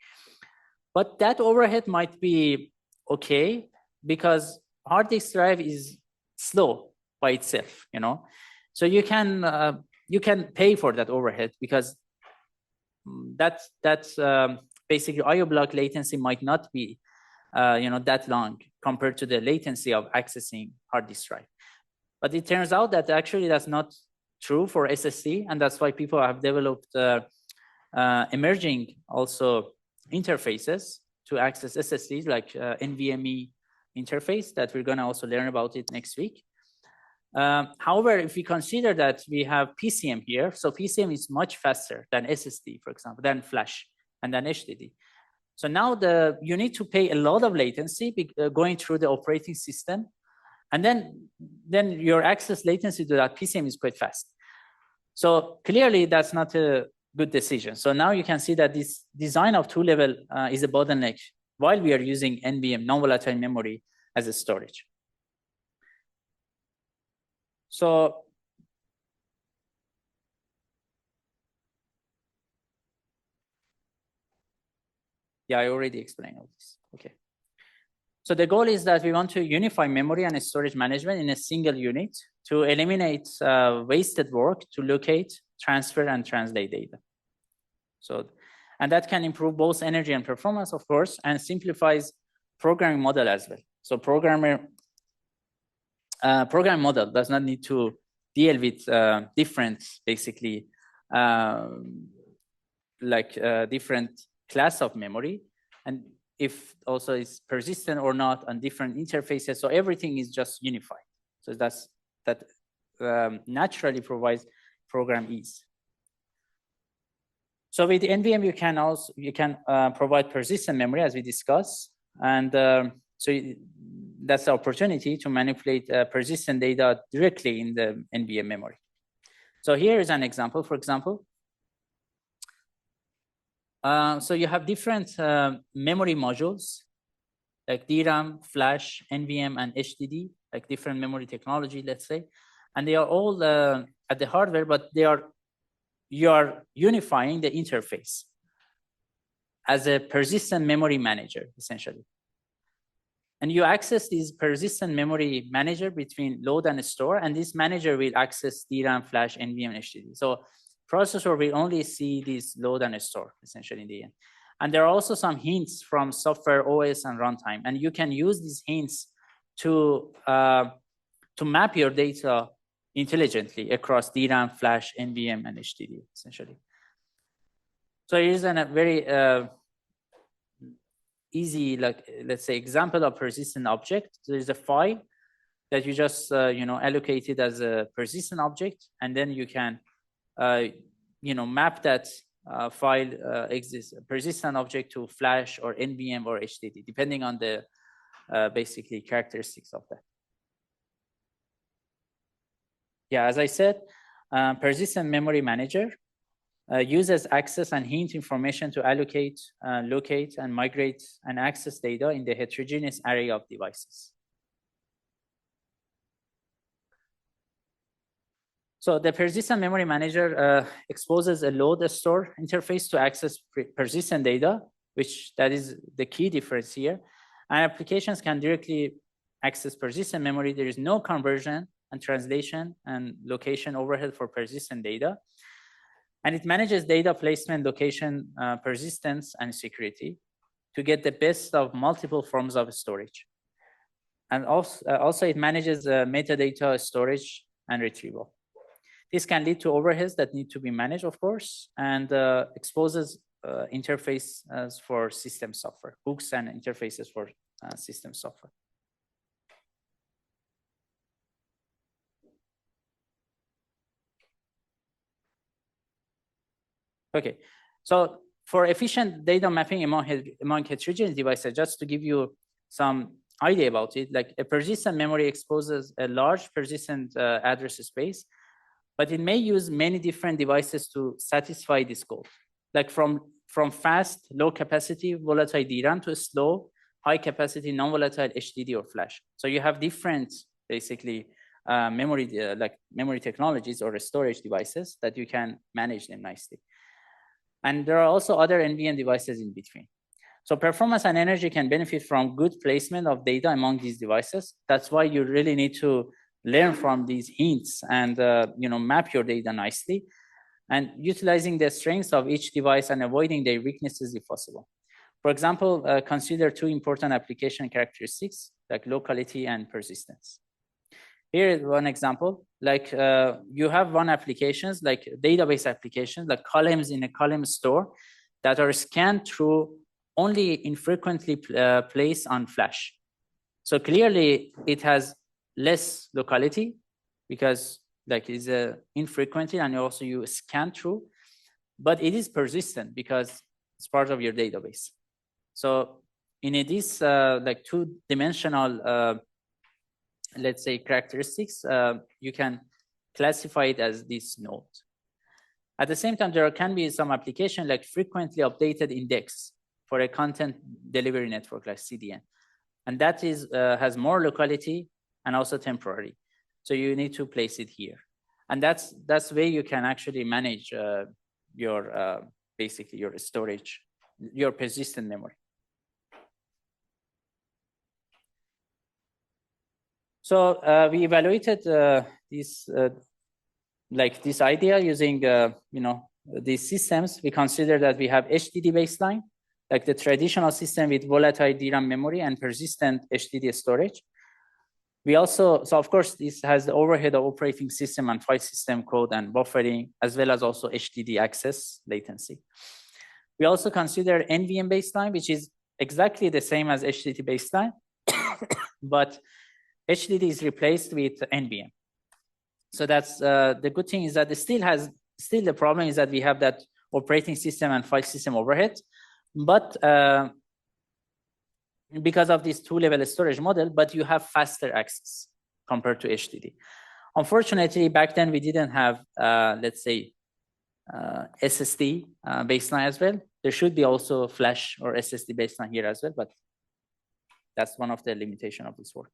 But that overhead might be okay, because hard disk drive is slow by itself, So you can pay for that overhead, because that's basically IO block latency might not be that long compared to the latency of accessing hard disk drive. But it turns out that actually that's not true for SSD, and that's why people have developed emerging also interfaces to access SSDs, like NVMe interface that we're going to also learn about it next week. However, if we consider that we have PCM here, so PCM is much faster than SSD, for example, than flash and than HDD. So now you need to pay a lot of latency going through the operating system, and then your access latency to that PCM is quite fast. So clearly that's not a good decision. So now you can see that this design of two-level is a bottleneck while we are using NVM, non-volatile memory, as a storage. So yeah, I already explained all this. Okay. So the goal is that we want to unify memory and storage management in a single unit to eliminate wasted work to locate, transfer, and translate data. So, and that can improve both energy and performance, of course, and simplifies programming model as well. So program model does not need to deal with different, basically, different class of memory, and if also it's persistent or not on different interfaces. So everything is just unified. So that naturally provides program ease. So with NVM, you can provide persistent memory, as we discussed, and that's the opportunity to manipulate persistent data directly in the NVM memory. So here is an example. For example, so you have different memory modules like DRAM, flash, NVM, and HDD, like different memory technology, let's say, and they are all at the hardware, but you are unifying the interface as a persistent memory manager, essentially. And you access this persistent memory manager between load and store, and this manager will access DRAM, flash, NVM, and HDD. So processor will only see this load and store, essentially, in the end. And there are also some hints from software, OS, and runtime, and you can use these hints to map your data intelligently across DRAM, flash, NVM, and HDD, essentially. So here's a very easy, let's say, example of persistent object. There's a file that you just allocated as a persistent object, and then you can map that file persistent object to flash or NVM or HDD, depending on the basically characteristics of that. Yeah, as I said, persistent memory manager uses access and hint information to allocate, locate, and migrate and access data in the heterogeneous array of devices. So the persistent memory manager exposes a load store interface to access persistent data, that is the key difference here. And applications can directly access persistent memory. There is no conversion and translation and location overhead for persistent data. And it manages data placement, location, persistence, and security to get the best of multiple forms of storage. And also it manages metadata storage and retrieval. This can lead to overheads that need to be managed, of course, and exposes interfaces for system software, hooks and interfaces for system software. Okay, so for efficient data mapping among heterogeneous devices, just to give you some idea about it, like a persistent memory exposes a large persistent address space, but it may use many different devices to satisfy this goal, like from fast, low capacity, volatile DRAM to slow, high capacity, non-volatile HDD or flash. So you have different, basically, memory technologies or storage devices that you can manage them nicely. And there are also other NVM devices in between. So performance and energy can benefit from good placement of data among these devices. That's why you really need to learn from these hints and map your data nicely, and utilizing the strengths of each device and avoiding their weaknesses if possible. For example, consider two important application characteristics like locality and persistence. Here is one example, like you have one applications, like database applications, like columns in a column store that are scanned through only infrequently placed on flash. So clearly it has less locality because like it's infrequently and also you scan through, but it is persistent because it's part of your database. So in this like two-dimensional let's say characteristics, you can classify it as this node. At the same time, there can be some application like frequently updated index for a content delivery network like CDN. And that is has more locality and also temporary. So you need to place it here. And that's where you can actually manage your basically your storage, your persistent memory. So we evaluated this idea using these systems. We consider that we have HDD baseline, like the traditional system with volatile DRAM memory and persistent HDD storage. We also, so of course, this has the overhead of operating system and file system code and buffering, as well as also HDD access latency. We also consider NVM baseline, which is exactly the same as HDD baseline, but HDD is replaced with NVM. So that's the good thing is that it still the problem is that we have that operating system and file system overhead, but because of this two-level storage model, but you have faster access compared to HDD. Unfortunately, back then we didn't have, let's say, SSD baseline as well. There should be also flash or SSD baseline here as well, but that's one of the limitations of this work.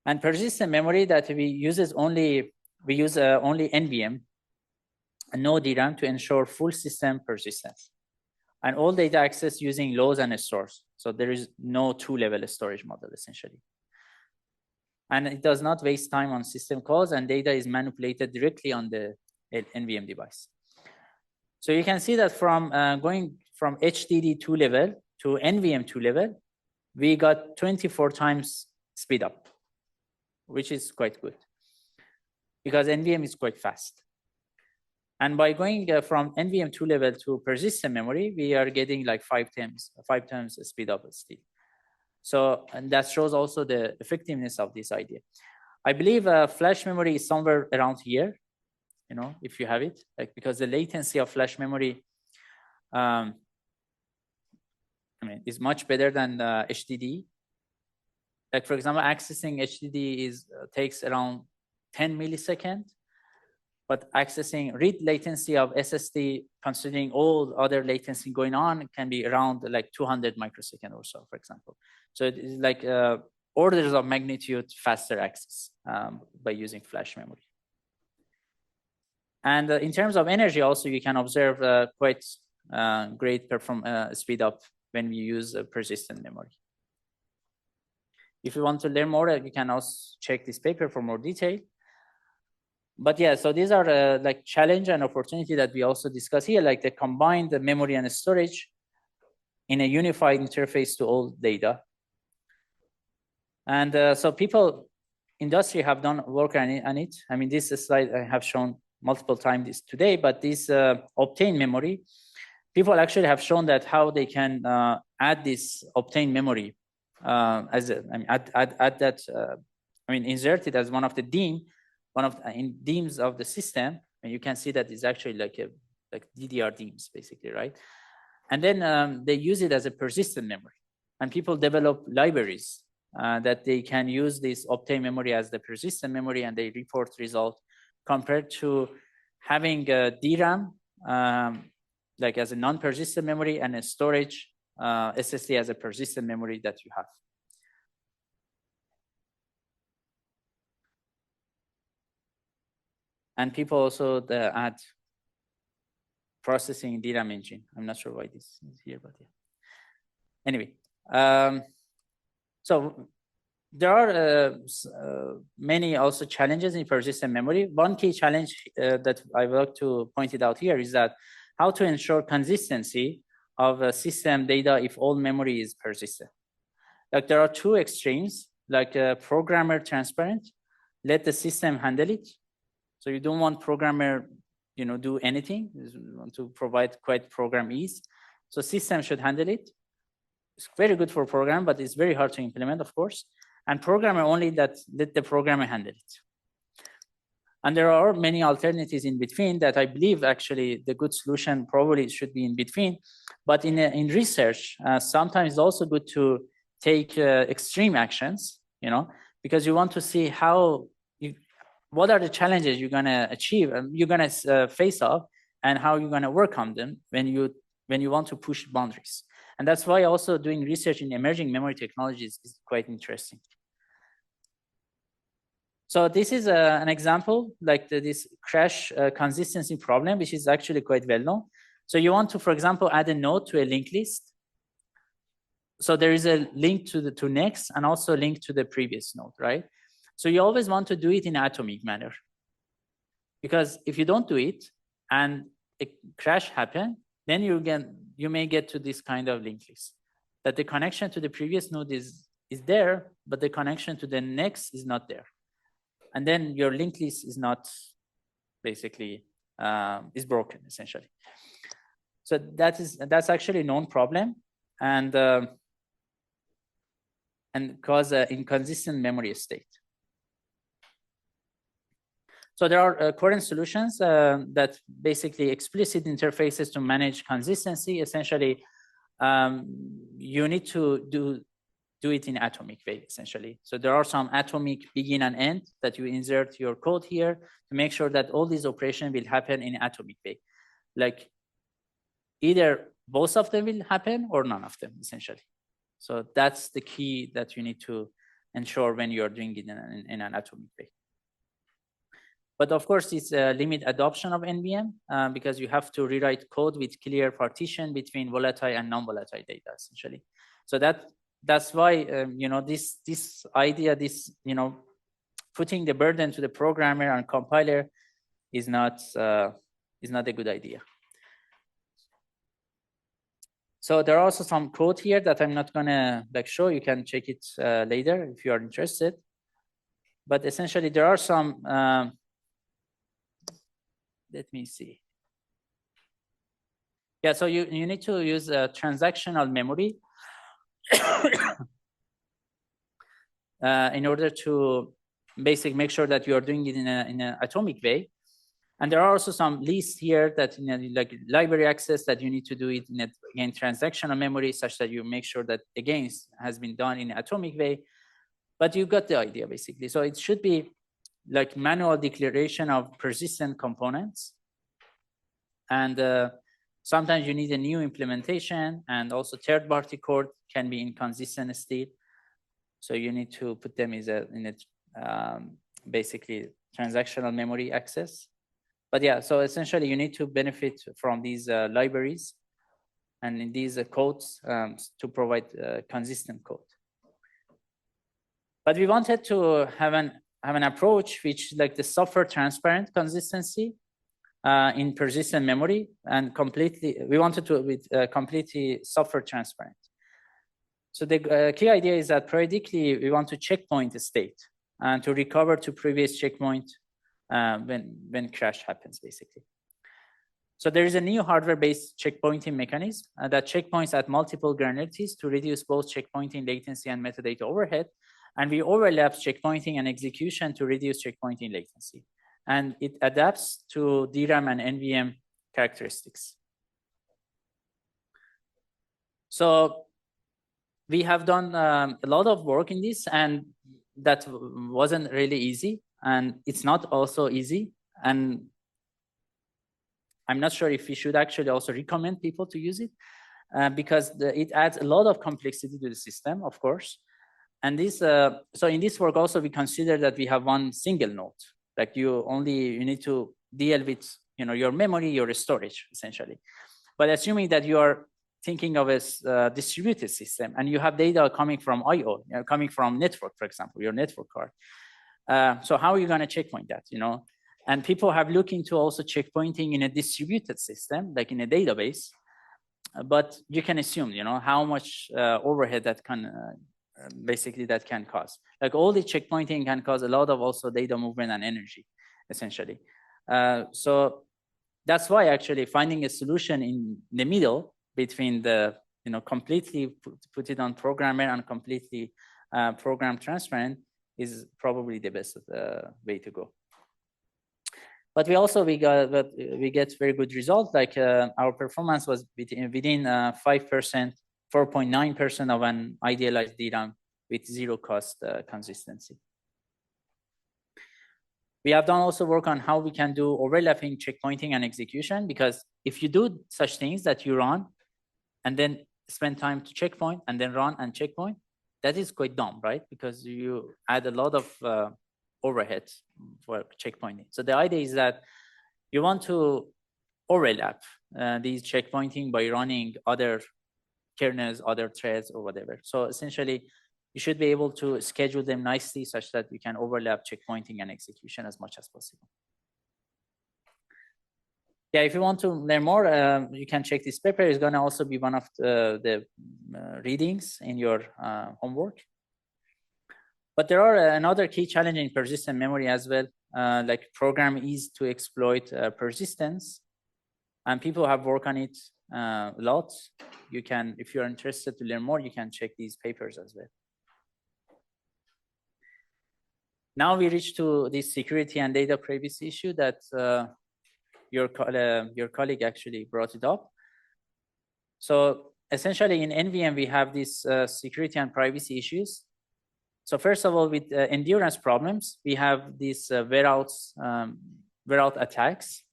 And persistent memory that we use only NVM and no DRAM to ensure full system persistence. And all data access using loads and stores. So there is no two-level storage model essentially. And it does not waste time on system calls, and data is manipulated directly on the NVM device. So you can see that from going from HDD 2-level to NVM 2-level, we got 24 times speed up, which is quite good because NVM is quite fast. And by going from NVM 2-level to persistent memory, we are getting like 5 times speed up still. So, and that shows also the effectiveness of this idea. I believe flash memory is somewhere around here, if you have it, like because the latency of flash memory, is much better than HDD. Like for example, accessing HDD takes around 10 milliseconds. But accessing read latency of SSD, considering all other latency going on, can be around like 200 microseconds or so, for example. So it is like orders of magnitude faster access by using flash memory. And in terms of energy, also you can observe quite great speed up when we use persistent memory. If you want to learn more, you can also check this paper for more detail. But yeah, so these are like challenge and opportunity that we also discuss here, like the combined memory and storage in a unified interface to all data. And so industry have done work on it. I mean, this slide I have shown multiple times today, but this obtained memory, people actually have shown that how they can add this obtained memory insert it as one of the DIMMs of the system, and you can see that it's actually like DDR DIMMs basically, right? And then they use it as a persistent memory, and people develop libraries that they can use this obtained memory as the persistent memory, and they report result compared to having a DRAM like as a non-persistent memory and a storage SSD as a persistent memory that you have. And people also add processing-in-DRAM engine. I'm not sure why this is here, but yeah. Anyway, so there are many also challenges in persistent memory. One key challenge that I would like to point it out here is that how to ensure consistency of system data if all memory is persistent. Like there are two extremes, like programmer transparent, let the system handle it. So you don't want programmer, do anything. You want to provide quite program ease. So system should handle it. It's very good for program, but it's very hard to implement, of course. And programmer only let the programmer handle it. And there are many alternatives in between that I believe actually the good solution probably should be in between. But in research, sometimes it's also good to take extreme actions, because you want to see what are the challenges you're gonna achieve, you're gonna face off, and how you're gonna work on them when you want to push boundaries. And that's why also doing research in emerging memory technologies is quite interesting. So this is an example, like this crash consistency problem, which is actually quite well known. So you want to, for example, add a node to a linked list. So there is a link to next and also a link to the previous node, right? So you always want to do it in an atomic manner. Because if you don't do it and a crash happen, then you may get to this kind of linked list. That the connection to the previous node is there, but the connection to the next is not there. And then your linked list is not basically is broken essentially. So that's actually a known problem and cause an inconsistent memory state. So there are current solutions that basically explicit interfaces to manage consistency. Essentially, you need to do it in atomic way, essentially. So there are some atomic begin and end that you insert your code here to make sure that all these operations will happen in atomic way. Like either both of them will happen or none of them, essentially. So that's the key that you need to ensure when you're doing it in an atomic way. But of course, it's limit adoption of NVM because you have to rewrite code with clear partition between volatile and non-volatile data, essentially. So that's why this idea, putting the burden to the programmer and compiler is not a good idea. So there are also some code here that I'm not gonna show. You can check it later if you are interested. But essentially, there are some. Let me see. Yeah, so you need to use transactional memory in order to basically make sure that you are doing it in an atomic way. And there are also some lists here that like library access that you need to do it in again transactional memory, such that you make sure that again has been done in an atomic way. But you got the idea basically. So it should be like manual declaration of persistent components. And sometimes you need a new implementation, and also third-party code can be inconsistent still. So you need to put them in a basically transactional memory access. But yeah, so essentially you need to benefit from these libraries and in these codes to provide consistent code. But we wanted to have an approach which like the software transparent consistency in persistent memory, and we wanted to with completely software transparent. So the key idea is that periodically we want to checkpoint the state and to recover to previous checkpoint when crash happens, basically. So there is a new hardware-based checkpointing mechanism that checkpoints at multiple granularities to reduce both checkpointing latency and metadata overhead. And we overlap checkpointing and execution to reduce checkpointing latency. And it adapts to DRAM and NVM characteristics. So we have done a lot of work in this, and that wasn't really easy. And it's not also easy. And I'm not sure if we should actually also recommend people to use it because it adds a lot of complexity to the system, of course. And this, so in this work also, we consider that we have one single node. Like you need to deal with your memory, your storage, essentially. But assuming that you are thinking of a distributed system and you have data coming from I/O, coming from network, for example, your network card. So how are you going to checkpoint that? And people have looked into also checkpointing in a distributed system, like in a database. But you can assume, how much overhead that can basically that can cause. Like all the checkpointing can cause a lot of also data movement and energy, essentially. So that's why actually finding a solution in the middle between the completely put it on programmer and completely program transparent is probably the best way to go. But we get very good results. Like our performance was within 5%, 4.9% of an idealized DRAM with zero cost consistency. We have done also work on how we can do overlapping checkpointing and execution, because if you do such things that you run and then spend time to checkpoint and then run and checkpoint, that is quite dumb, right? Because you add a lot of overhead for checkpointing. So the idea is that you want to overlap these checkpointing by running other kernels, other threads, or whatever. So essentially, you should be able to schedule them nicely such that you can overlap checkpointing and execution as much as possible. Yeah, if you want to learn more, you can check this paper. It's going to also be one of the readings in your homework. But there are another key challenge in persistent memory as well. Like program is to exploit persistence, and people have worked on it a lot. You can, if you're interested to learn more, you can check these papers as well. Now we reach to this security and data privacy issue that your colleague actually brought it up. So essentially in NVM, we have these security and privacy issues. So first of all, with endurance problems, we have these wear out attacks.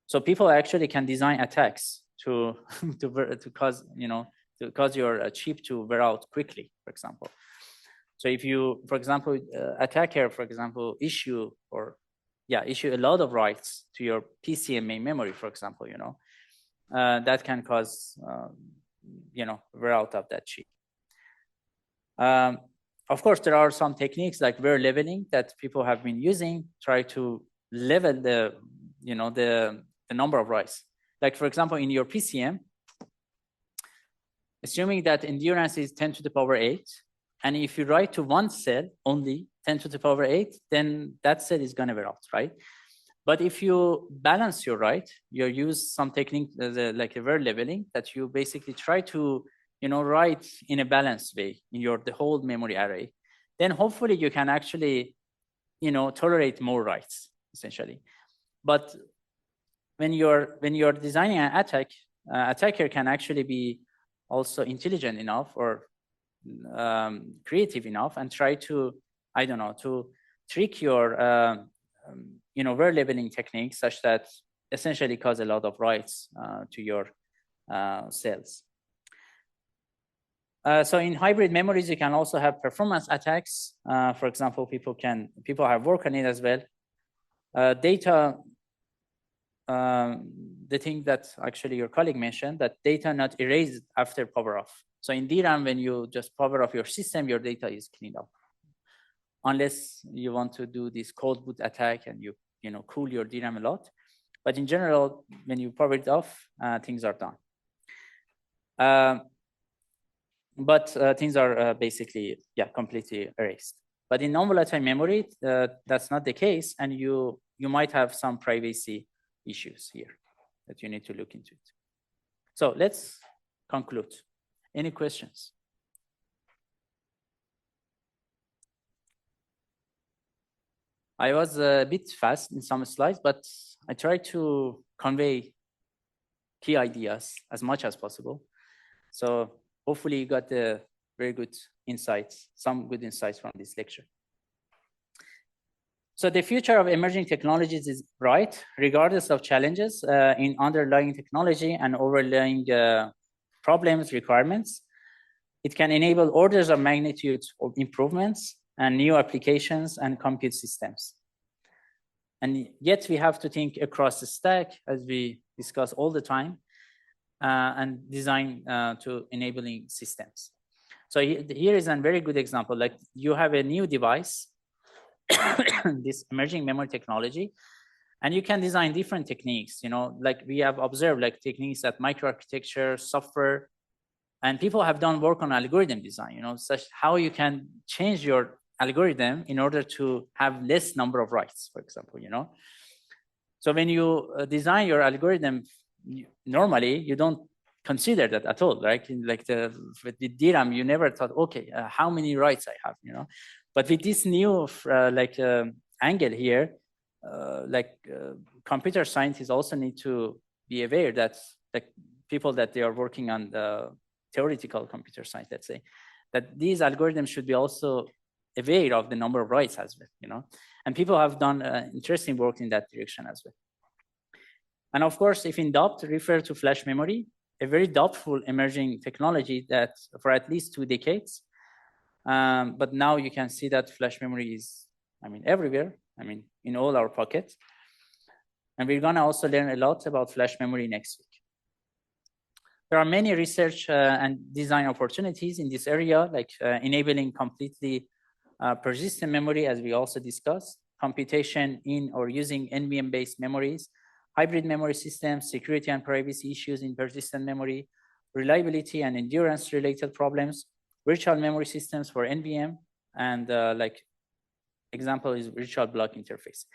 So people actually can design attacks to cause, to cause your chip to wear out quickly, for example. So if you, for example, attacker, for example, issue a lot of writes to your PCM main memory, for example, that can cause, wear out of that chip. Of course, there are some techniques like wear leveling that people have been using, try to level the, the number of writes. Like for example, in your PCM, assuming that endurance is 10 to the power 8, and if you write to one cell only 10 to the power 8, then that cell is going to wear out, right? But if you balance your write, you use some technique like a wear leveling that you basically try to, write in a balanced way in the whole memory array, then hopefully you can actually, tolerate more writes essentially. But when you're designing an attack, attacker can actually be also intelligent enough or creative enough and try to, to trick your, wear leveling techniques such that essentially cause a lot of writes to your cells. So in hybrid memories, you can also have performance attacks. For example, people have worked on it as well. Data, the thing that actually your colleague mentioned, that data not erased after power off. So in DRAM, when you just power off your system, your data is cleaned up. Unless you want to do this cold boot attack and you cool your DRAM a lot. But in general, when you power it off, things are done. But things are basically, completely erased. But in non-volatile memory, that's not the case, and you might have some privacy issues here that you need to look into it. So let's conclude. Any questions? I was a bit fast in some slides, but I tried to convey key ideas as much as possible. So hopefully you got the very good insights, some good insights from this lecture. So the future of emerging technologies is bright, regardless of challenges in underlying technology and overlying problems, requirements. It can enable orders of magnitude of improvements and new applications and compute systems. And yet we have to think across the stack, as we discuss all the time, and design to enabling systems. So here is a very good example. Like you have a new device, this emerging memory technology, and you can design different techniques, like we have observed like techniques at microarchitecture, software, and people have done work on algorithm design, such how you can change your algorithm in order to have less number of writes, for example, So when you design your algorithm, normally you don't consider that at all, right? With DRAM, you never thought, okay, how many writes I have, But with this new angle here, computer scientists also need to be aware that people that they are working on the theoretical computer science, let's say, that these algorithms should be also aware of the number of writes as well, And people have done interesting work in that direction as well. And of course, if in doubt, refer to flash memory, a very doubtful emerging technology that for at least 2 decades. But now you can see that flash memory is I mean, everywhere. I mean, in all our pockets. And we're gonna also learn a lot about flash memory next week. There are many research and design opportunities in this area, like enabling completely persistent memory, as we also discussed, computation in or using NVM-based memories, hybrid memory systems, security and privacy issues in persistent memory, reliability and endurance-related problems, virtual memory systems for NVM, and like example is virtual block interface.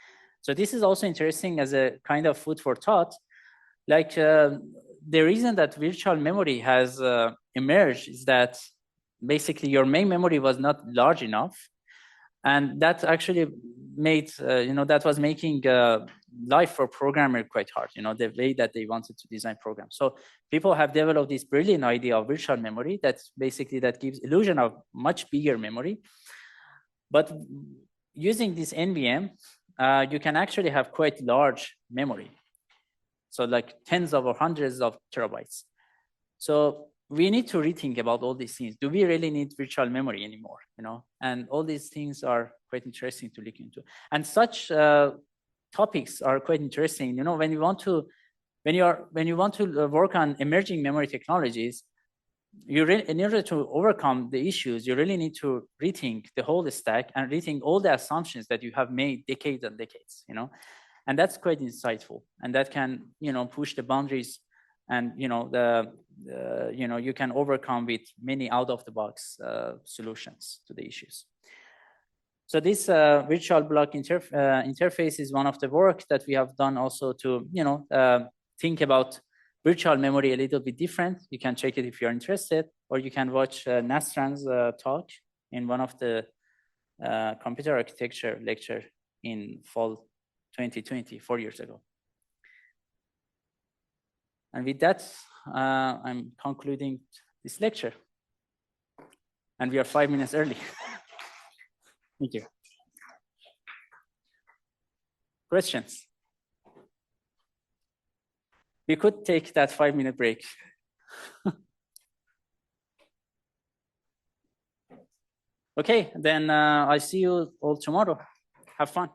So this is also interesting as a kind of food for thought. Like the reason that virtual memory has emerged is that basically your main memory was not large enough, and that actually made that was making life for programmer quite hard. The way that they wanted to design programs. So people have developed this brilliant idea of virtual memory that gives illusion of much bigger memory, but using this NVM, you can actually have quite large memory. So like tens of or hundreds of terabytes. So we need to rethink about all these things. Do we really need virtual memory anymore? And all these things are quite interesting to look into. And such topics are quite interesting. When you want to work on emerging memory technologies, in order to overcome the issues, you really need to rethink the whole stack and rethink all the assumptions that you have made decades and decades. And that's quite insightful, and that can push the boundaries, and you can overcome with many out-of-the-box solutions to the issues. So this virtual block interface is one of the work that we have done also to think about virtual memory a little bit different. You can check it if you're interested, or you can watch Nastran's talk in one of the computer architecture lecture in fall 2020, 4 years ago. And with that, I'm concluding this lecture. And we are 5 minutes early. Thank you. Questions? We could take that 5-minute break. Okay, then I'll see you all tomorrow. Have fun.